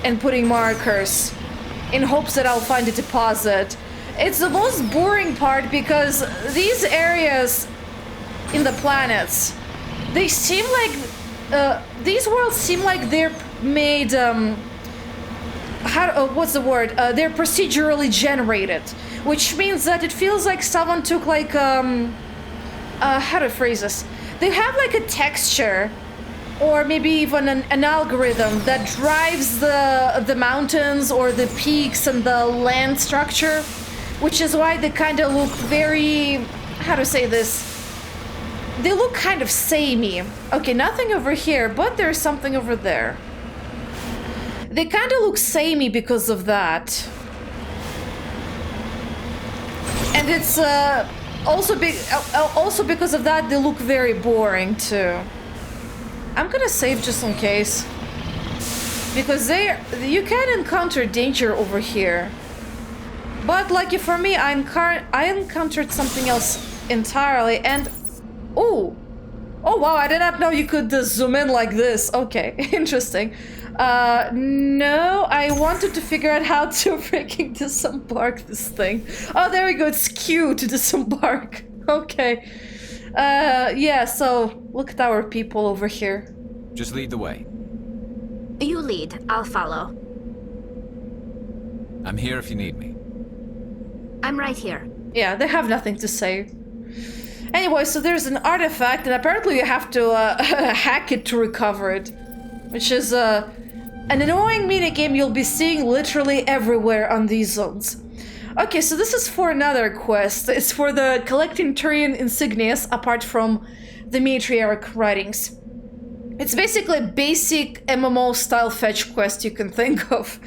Speaker 1: and putting markers in hopes that I'll find a deposit. It's the most boring part because these areas in the planets, they seem like these worlds seem like they're made what's the word? They're procedurally generated, which means that it feels like someone took like how to phrase this? They have like a texture, or maybe even an algorithm that drives the mountains or the peaks and the land structure, which is why they kind of look very, how to say this? They look kind of samey. Okay, nothing over here, but there's something over there. They kind of look samey because of that. And it's also because of that, they look very boring too. I'm gonna save just in case, because you can encounter danger over here. But lucky for me, I encountered something else entirely, and oh wow! I did not know you could zoom in like this. Okay, interesting. No, I wanted to figure out how to freaking disembark this thing. Oh, there we go. It's Q to disembark. Okay. Yeah, so look at our people over here.
Speaker 19: Just lead the way.
Speaker 8: You lead, I'll follow.
Speaker 19: I'm here if you need me.
Speaker 8: I'm right here.
Speaker 1: Yeah, they have nothing to say. Anyway, so there's an artifact, and apparently you have to hack it to recover it, which is an annoying minigame you'll be seeing literally everywhere on these zones. Okay, so this is for another quest. It's for the collecting Turian insignias apart from the matriarch writings. It's basically a basic MMO style fetch quest you can think of.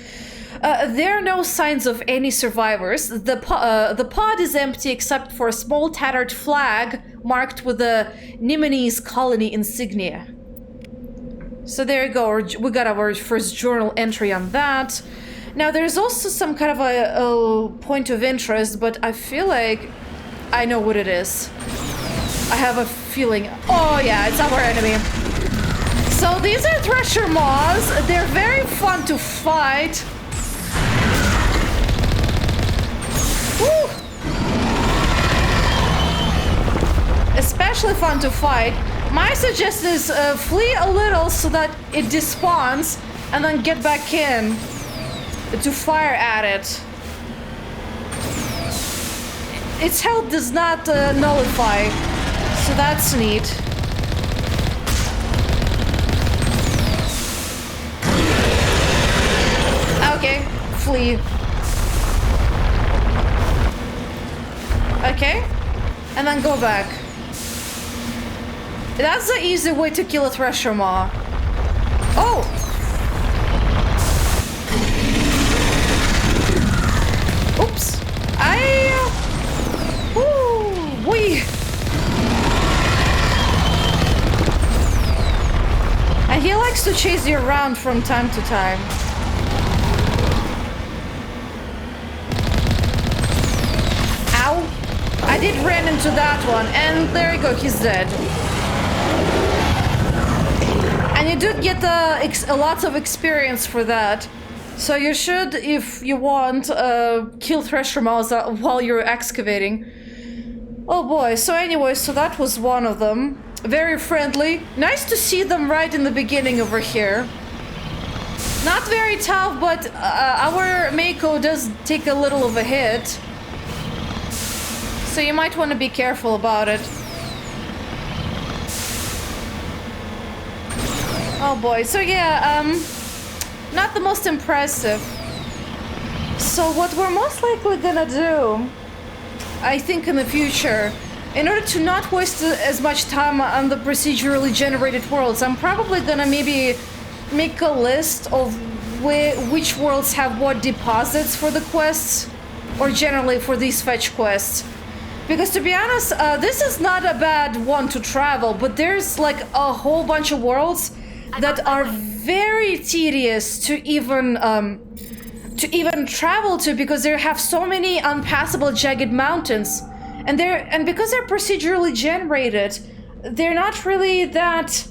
Speaker 1: There are no signs of any survivors. The pod is empty except for a small tattered flag marked with the Nimenes colony insignia. So there you go, we got our first journal entry on that. Now there's also some kind of a point of interest, but I feel like I know what it is. I have a feeling, oh yeah, it's our enemy. So these are Thresher Maws, they're very fun to fight. Woo! Especially fun to fight. My suggestion is flee a little so that it despawns and then get back in to fire at it. Its health does not nullify, so that's neat. Okay, flee. Okay, and then go back. That's the easy way to kill a Thresher Maw. Oh! Oops. Wee. And he likes to chase you around from time to time. Ow. I did run into that one, and there you go, he's dead. And you do get a lot of experience for that. So you should, if you want, kill Thresher Maws while you're excavating. Oh boy, so anyway, so that was one of them. Very friendly. Nice to see them right in the beginning over here. Not very tough, but our Mako does take a little of a hit. So you might want to be careful about it. Oh boy, so yeah, not the most impressive. So what we're most likely gonna do, I think in the future, in order to not waste as much time on the procedurally generated worlds, I'm probably gonna maybe make a list of which worlds have what deposits for the quests, or generally for these fetch quests. Because to be honest, this is not a bad one to travel, but there's like a whole bunch of worlds that are very tedious to even travel to, because they have so many unpassable jagged mountains, and because they're procedurally generated, they're not really that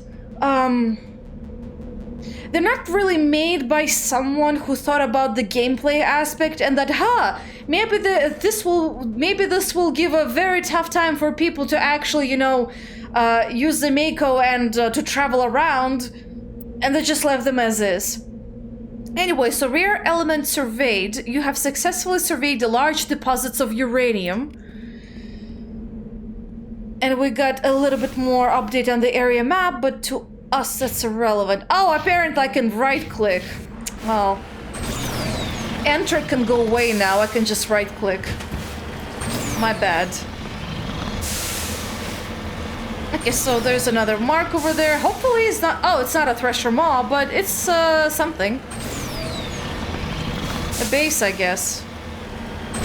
Speaker 1: they're not really made by someone who thought about the gameplay aspect and that, maybe this will give a very tough time for people to actually, you know, use the Mako and to travel around, and they just left them as is. Anyway, so rare element surveyed. You have successfully surveyed the large deposits of uranium. And we got a little bit more update on the area map, but to us that's irrelevant. Oh, apparently I can right-click. Well, enter can go away now. I can just right-click. My bad. Okay, so there's another mark over there. Hopefully it's not... Oh, it's not a Thresher Maw, but it's something. A base, I guess.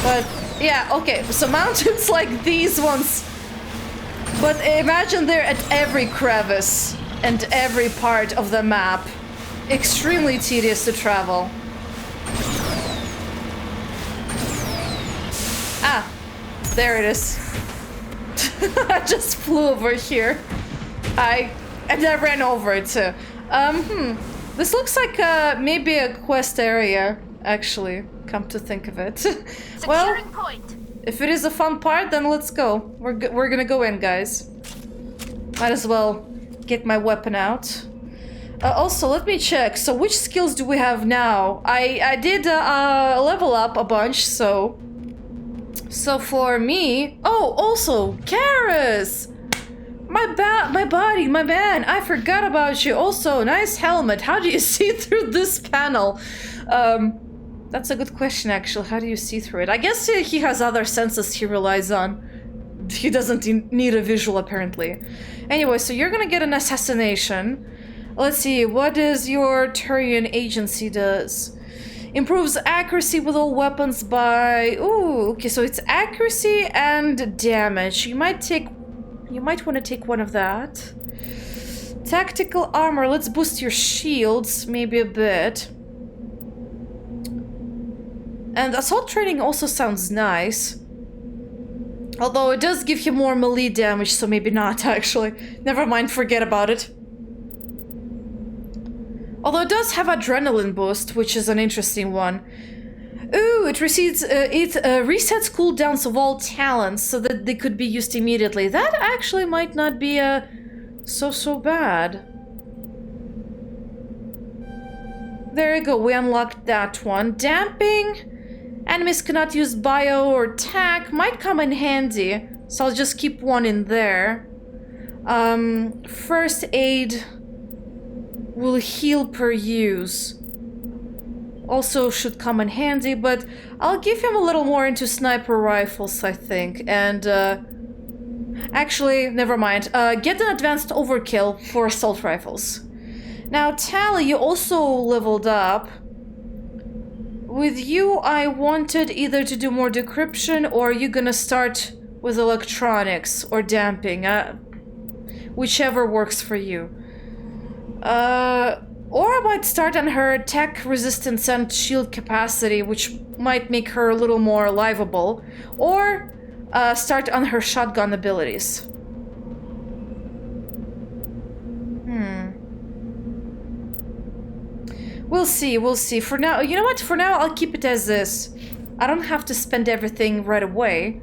Speaker 1: But, yeah, okay. So mountains like these ones... But imagine they're at every crevice and every part of the map. Extremely tedious to travel. Ah, there it is. I just flew over here. And I ran over it too. This looks like maybe a quest area, actually, come to think of it. Well, if it is a fun part, then let's go. We're gonna go in, guys. Might as well get my weapon out. Also, let me check. So which skills do we have now? I did level up a bunch, so for me... Oh, also, Karis! My body, my man, I forgot about you. Also, nice helmet. How do you see through this panel? That's a good question, actually. How do you see through it? I guess he has other senses he relies on. He doesn't need a visual, apparently. Anyway, so you're gonna get an assassination. Let's see, what does your Turian agency does? Improves accuracy with all weapons by... Ooh, okay, so it's accuracy and damage. You might want to take one of that. Tactical armor, let's boost your shields, maybe a bit. And assault training also sounds nice. Although it does give you more melee damage, so maybe not, actually. Never mind, forget about it. Although it does have adrenaline boost, which is an interesting one. Ooh, it resets cooldowns of all talents so that they could be used immediately. That actually might not be so bad. There you go, we unlocked that one. Damping. Enemies cannot use bio or tac. Might come in handy, so I'll just keep one in there. First aid will heal per use. Also should come in handy, but I'll give him a little more into sniper rifles, I think. And actually, never mind. Get an advanced overkill for assault rifles. Now, Tally, you also leveled up. With you, I wanted either to do more decryption, or you're gonna start with electronics or damping, whichever works for you. Or I might start on her attack resistance and shield capacity, which might make her a little more livable, or start on her shotgun abilities. We'll see. For now, you know what? For now, I'll keep it as is. I don't have to spend everything right away.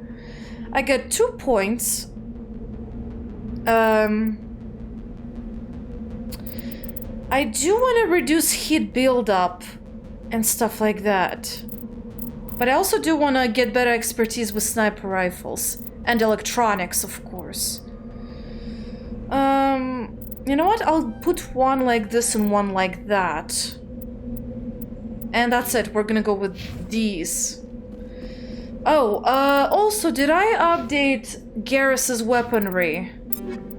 Speaker 1: I got 2 points. I do want to reduce heat buildup and stuff like that. But I also do want to get better expertise with sniper rifles. And electronics, of course. You know what? I'll put one like this and one like that. And that's it. We're gonna go with these. Oh, also, did I update Garrus's weaponry?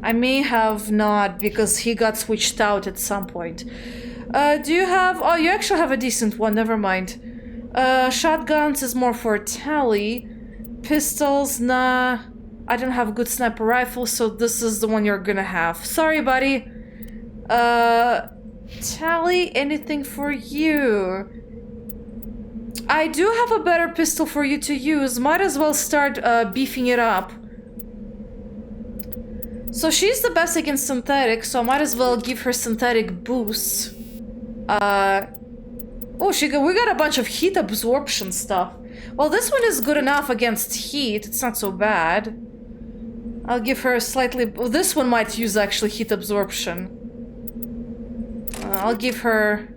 Speaker 1: I may have not, because he got switched out at some point. Do you have... Oh, you actually have a decent one. Never mind. Shotguns is more for Tally. Pistols, nah. I don't have a good sniper rifle, so this is the one you're gonna have. Sorry, buddy. Tally, anything for you? I do have a better pistol for you to use. Might as well start beefing it up. So she's the best against synthetic, so I might as well give her synthetic boosts. Oh, we got a bunch of heat absorption stuff. Well, this one is good enough against heat. It's not so bad. I'll give her a slightly... Well, this one might use actually heat absorption. I'll give her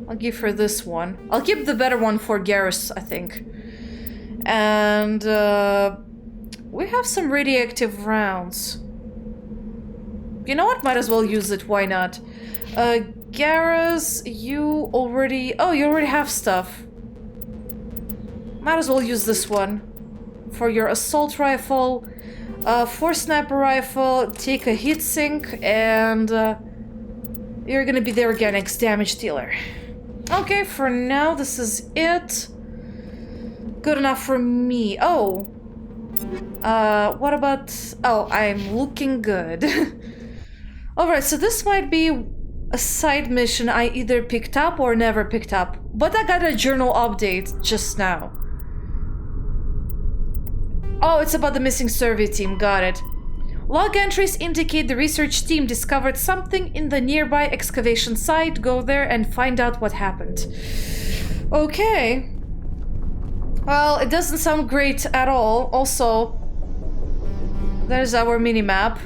Speaker 1: this one. I'll keep the better one for Garrus, I think. And we have some radioactive rounds. You know what? Might as well use it. Why not? Garrus, you already... Oh, you already have stuff. Might as well use this one. For your assault rifle, for sniper rifle, take a heatsink, and you're gonna be the organics damage dealer. Okay, for now, this is it. Good enough for me. Oh. What about... Oh, I'm looking good. Alright, so this might be a side mission I either picked up or never picked up. But I got a journal update just now. Oh, it's about the missing survey team. Got it. Log entries indicate the research team discovered something in the nearby excavation site. Go there and find out what happened. Okay. Well, it doesn't sound great at all. Also, there's our mini-map.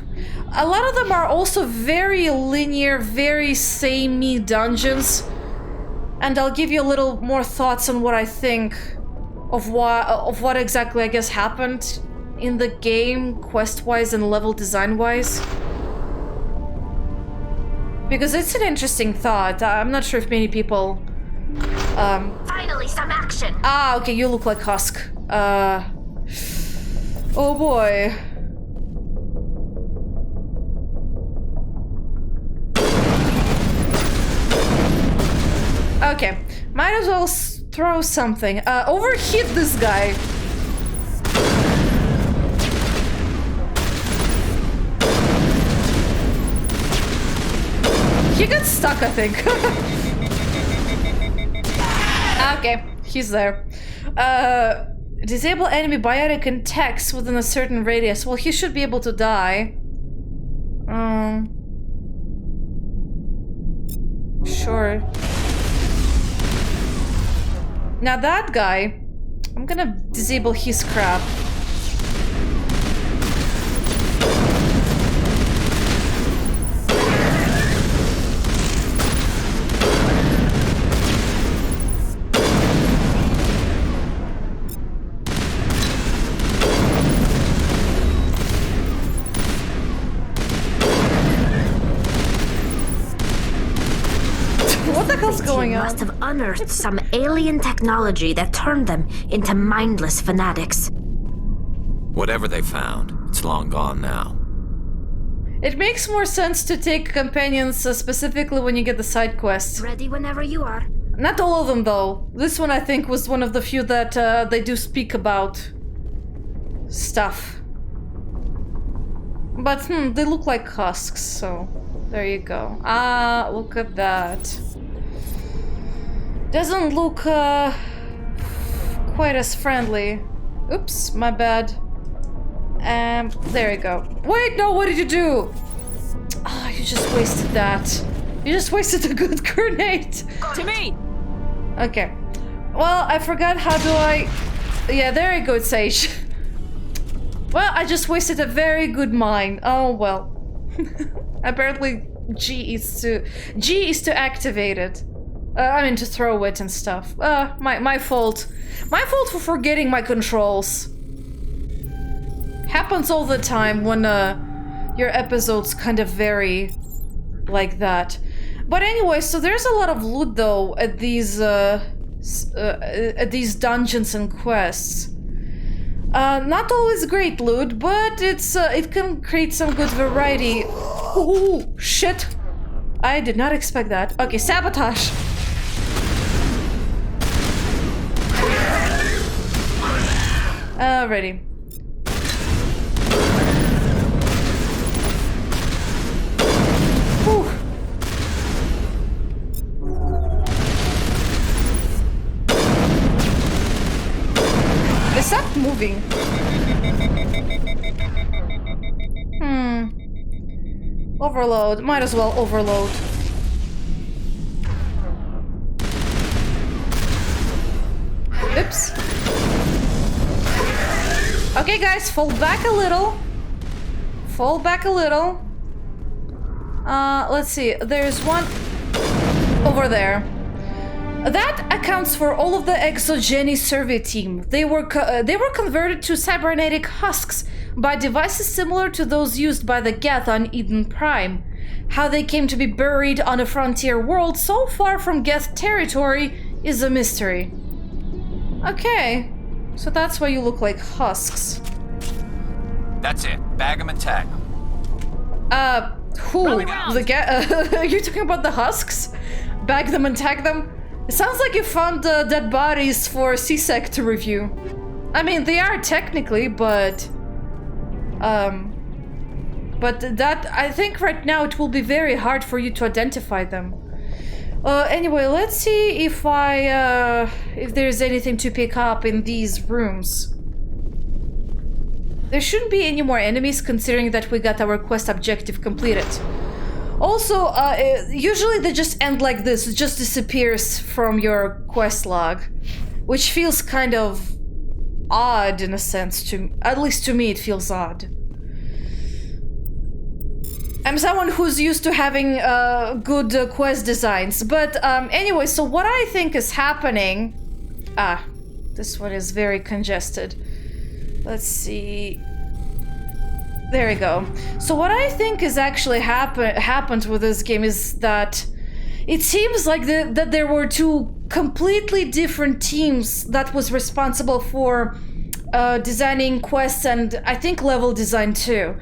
Speaker 1: A lot of them are also very linear, very samey dungeons. And I'll give you a little more thoughts on what I think of what exactly, I guess, happened in the game, quest-wise and level design-wise. Because it's an interesting thought. I'm not sure if many people...
Speaker 8: Finally, some action!
Speaker 1: Ah, okay, you look like Husk. Oh boy. Okay, might as well throw something. Overheat this guy. He got stuck, I think. Okay, he's there. Disable enemy biotic and text within a certain radius. Well, he should be able to die. Sure. Now that guy, I'm gonna disable his crap. What the hell's going on?
Speaker 8: Must have unearthed some alien technology that turned them into mindless fanatics.
Speaker 19: Whatever they found, it's long gone now.
Speaker 1: It makes more sense to take companions specifically when you get the side quests.
Speaker 8: Ready whenever you are.
Speaker 1: Not all of them, though. This one, I think, was one of the few that they do speak about stuff. But, they look like husks, so there you go. Ah, look at that. Doesn't look quite as friendly. Oops, my bad. There you go. Wait, no, what did you do? Ah, you just wasted that. You just wasted a good grenade.
Speaker 3: To me!
Speaker 1: Okay. Well, I forgot how do I... Yeah, there you go, Sage. Well, I just wasted a very good mine. Oh, well. Apparently, G is to activate it. I mean, to throw it and stuff. My fault. My fault for forgetting my controls. Happens all the time when your episodes kind of vary like that. But anyway, so there's a lot of loot though at these dungeons and quests. Not always great loot, but it can create some good variety. Ooh, shit! I did not expect that. Okay, sabotage. Alrighty. Whew. They stopped moving. Overload. Might as well overload. Oops. Okay, guys, fall back a little. Fall back a little. Let's see. There's one over there. That accounts for all of the exogeny survey team. They were converted to cybernetic husks by devices similar to those used by the Geth on Eden Prime. How they came to be buried on a frontier world so far from Geth territory is a mystery. Okay, so that's why you look like husks.
Speaker 19: That's it. Bag them and tag them.
Speaker 1: Who? You're talking about the husks? Bag them and tag them? It sounds like you found dead bodies for CSEC to review. I mean, they are technically, but that, I think right now it will be very hard for you to identify them. Anyway, let's see if if there's anything to pick up in these rooms. There shouldn't be any more enemies considering that we got our quest objective completed. Also, usually they just end like this, it just disappears from your quest log, which feels kind of odd in a sense, at least to me it feels odd. I'm someone who's used to having good quest designs, but anyway, so what I think is happening... this one is very congested. Let's see... There we go. So what I think is actually happened with this game is that it seems like that there were two completely different teams that was responsible for designing quests and I think level design too.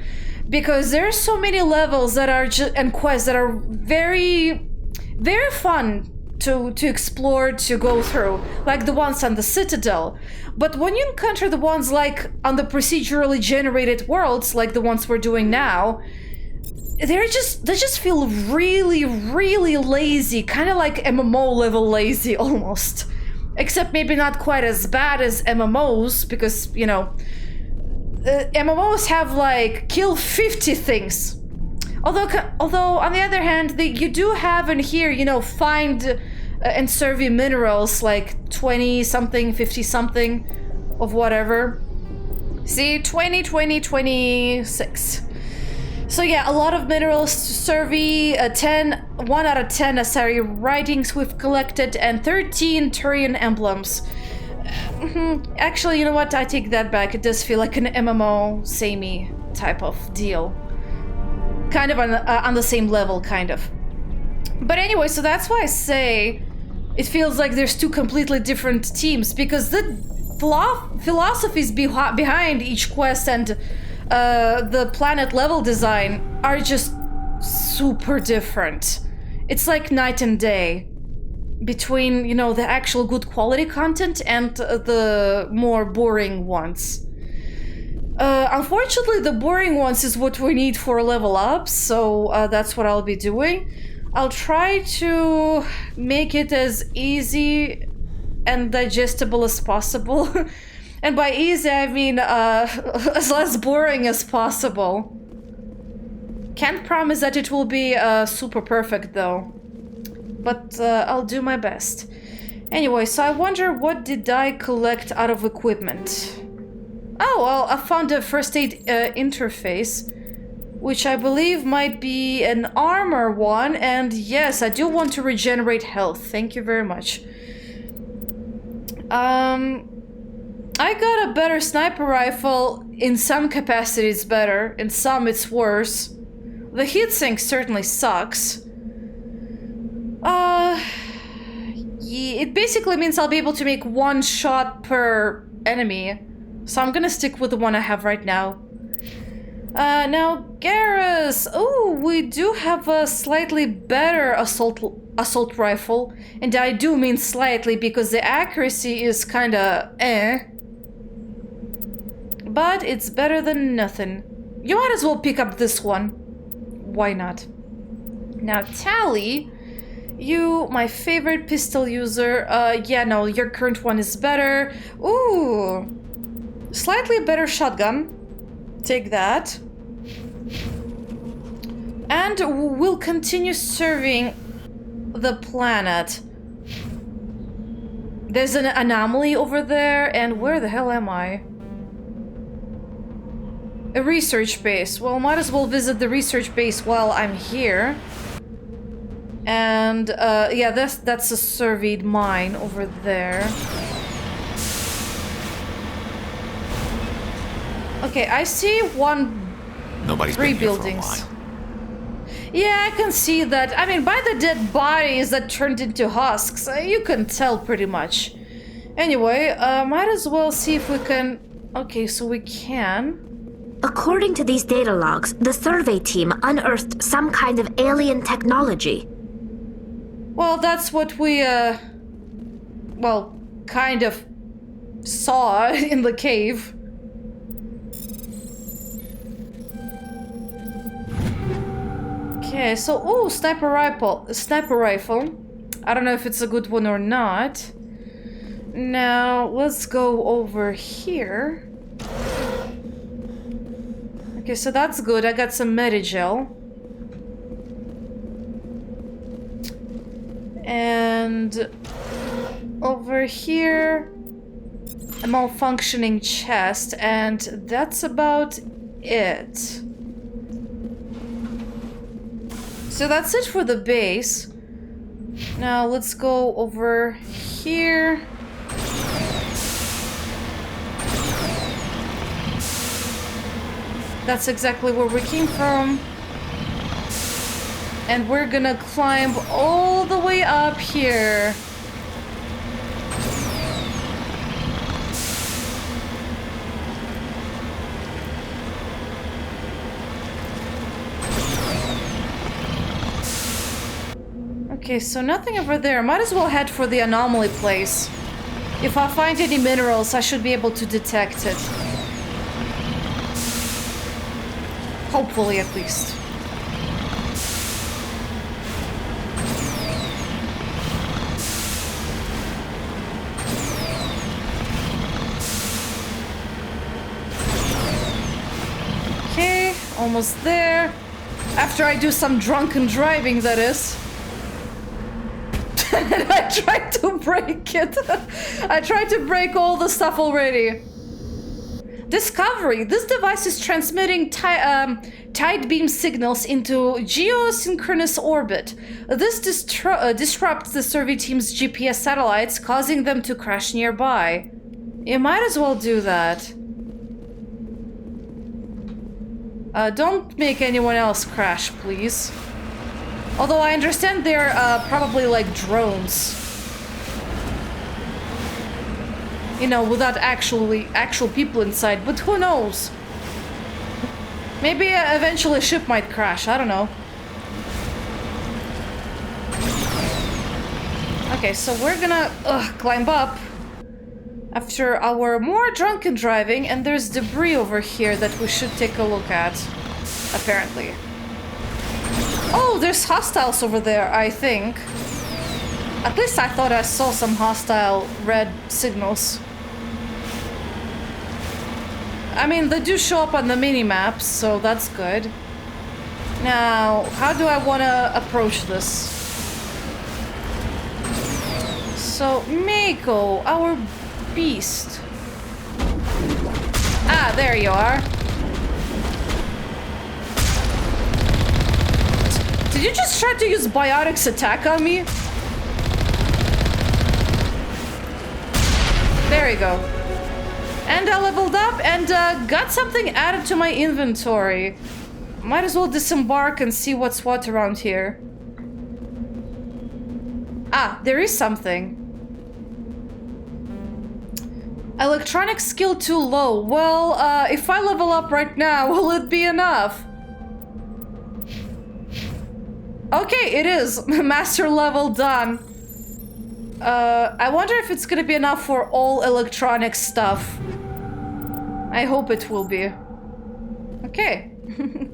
Speaker 1: Because there are so many levels that are and quests that are very, very fun to explore, to go through, like the ones on the Citadel. But when you encounter the ones like on the procedurally generated worlds, like the ones we're doing now, they just feel really, really lazy, kind of like MMO level lazy almost. Except maybe not quite as bad as MMOs, because, you know, MMOs have like kill 50 things. Although on the other hand, you do have in here, you know, find and survey minerals like 20 something, 50 something of whatever. See, 20, 20, 26. So yeah, a lot of minerals to survey, 1 out of 10 Asari writings we've collected, and 13 Turian emblems. Actually, you know what? I take that back. It does feel like an MMO samey type of deal. Kind of on the same level, kind of. But anyway, so that's why I say it feels like there's two completely different teams, because the philosophies behind each quest and the planet level design are just super different. It's like night and day between, you know, the actual good quality content and the more boring ones. Unfortunately, the boring ones is what we need for level up, so that's what I'll be doing. I'll try to make it as easy and digestible as possible. And by easy, I mean as less boring as possible. Can't promise that it will be super perfect, though. But I'll do my best. Anyway, so I wonder, what did I collect out of equipment? Oh, well, I found a first aid interface, which I believe might be an armor one, and yes, I do want to regenerate health. Thank you very much. I got a better sniper rifle. In some capacity it's better, in some it's worse. The heatsink certainly sucks. Yeah, it basically means I'll be able to make one shot per enemy. So I'm gonna stick with the one I have right now. Now, Garrus! Oh, we do have a slightly better assault rifle. And I do mean slightly, because the accuracy is kinda eh. But it's better than nothing. You might as well pick up this one. Why not? Now, Tally, you, my favorite pistol user. Yeah, no, your current one is better. Ooh! Slightly better shotgun. Take that. And we'll continue serving the planet. There's an anomaly over there, and where the hell am I? A research base. Well, might as well visit the research base while I'm here. And, yeah, that's a surveyed mine over there. Okay, I see
Speaker 19: Nobody's
Speaker 1: three
Speaker 19: been here for a
Speaker 1: buildings.
Speaker 19: while.
Speaker 1: Yeah, I can see that. I mean, by the dead bodies that turned into husks, you can tell pretty much. Anyway, might as well see if we can... Okay, so we can...
Speaker 8: According to these data logs, the survey team unearthed some kind of alien technology.
Speaker 1: Well, that's what we, well, kind of saw in the cave. Okay, so, ooh, sniper rifle. I don't know if it's a good one or not. Now, let's go over here. Okay, so that's good. I got some Medigel. And over here, a malfunctioning chest, and that's about it. So that's it for the base. Now let's go over here. That's exactly where we came from. And we're gonna climb all the way up here. Okay, so nothing over there. Might as well head for the anomaly place. If I find any minerals, I should be able to detect it. Hopefully, at least. Okay, almost there. After I do some drunken driving, that is. And I tried to break it. I tried to break all the stuff already. Discovery. This device is transmitting tide beam signals into geosynchronous orbit. This disrupts the survey team's GPS satellites, causing them to crash nearby. You might as well do that. Don't make anyone else crash, please. Although I understand they're probably like drones. You know, without actual people inside, but who knows? Maybe eventually a ship might crash, I don't know. Okay, so we're gonna climb up after our more drunken driving, and there's debris over here that we should take a look at, apparently. Oh, there's hostiles over there, I think. At least I thought I saw some hostile red signals. I mean, they do show up on the mini-maps, so that's good. Now, how do I want to approach this? So, Mako, our beast. Ah, there you are. Did you just try to use Biotic's attack on me? There you go. And I leveled up and got something added to my inventory. Might as well disembark and see what's what around here. Ah, there is something. Electronic skill too low. Well, if I level up right now, will it be enough? Okay, it is. Master level done. I wonder if it's gonna be enough for all electronic stuff. I hope it will be. Okay.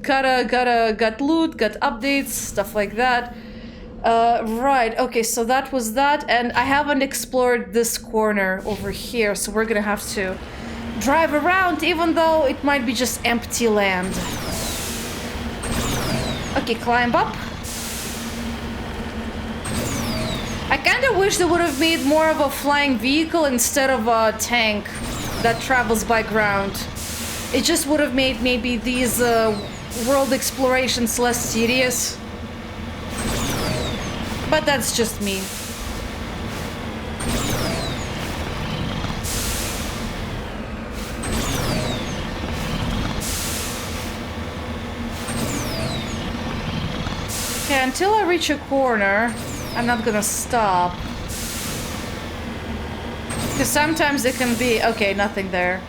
Speaker 1: got loot, got updates, stuff like that. Right, okay, so that was that, and I haven't explored this corner over here, so we're gonna have to drive around, even though it might be just empty land. Okay, climb up. I kinda wish they would have made more of a flying vehicle instead of a tank that travels by ground. It just would have made maybe these world explorations less serious. But that's just me. Okay, until I reach a corner, I'm not gonna stop. Because sometimes it can be... Okay, nothing there.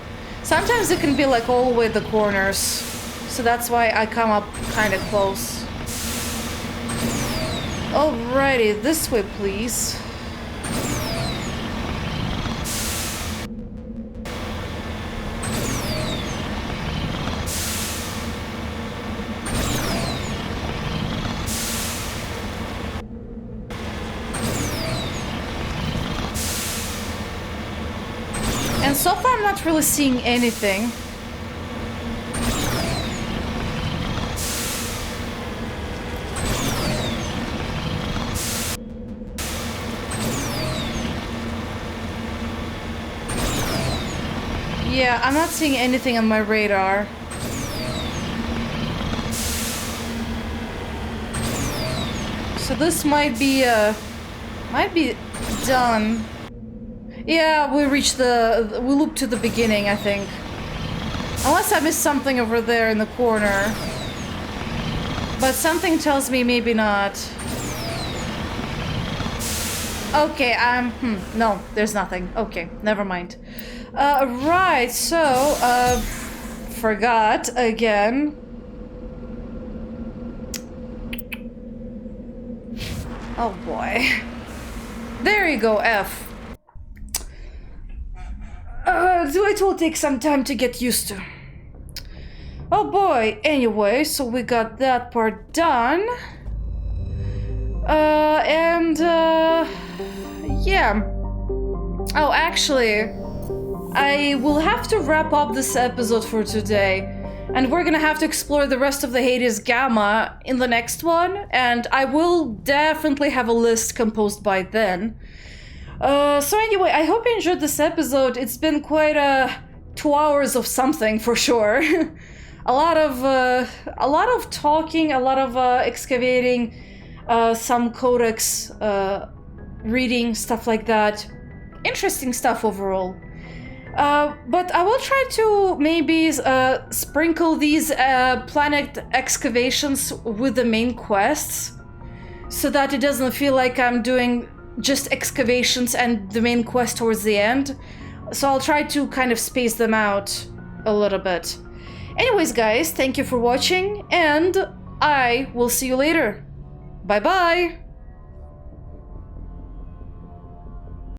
Speaker 1: Sometimes it can be like all the way the corners. So that's why I come up kind of close. Alrighty, this way, please. And so far I'm not really seeing anything. Yeah, I'm not seeing anything on my radar. So this might be done. Yeah, we looped to the beginning, I think. Unless I missed something over there in the corner. But something tells me maybe not. Okay, no, there's nothing. Okay, never mind. Right, so, forgot again. Oh boy. There you go, F. It will take some time to get used to. Oh boy, anyway, so we got that part done. Yeah. Oh, actually, I will have to wrap up this episode for today. And we're gonna have to explore the rest of the Hades Gamma in the next one. And I will definitely have a list composed by then. So anyway, I hope you enjoyed this episode. It's been quite 2 hours of something for sure. a lot of talking, a lot of excavating, some codex reading, stuff like that. Interesting stuff overall. But I will try to maybe sprinkle these planet excavations with the main quests, so that it doesn't feel like I'm doing just excavations and the main quest towards the end. So I'll try to kind of space them out a little bit. Anyways, guys, thank you for watching, and I will see you later. Bye-bye!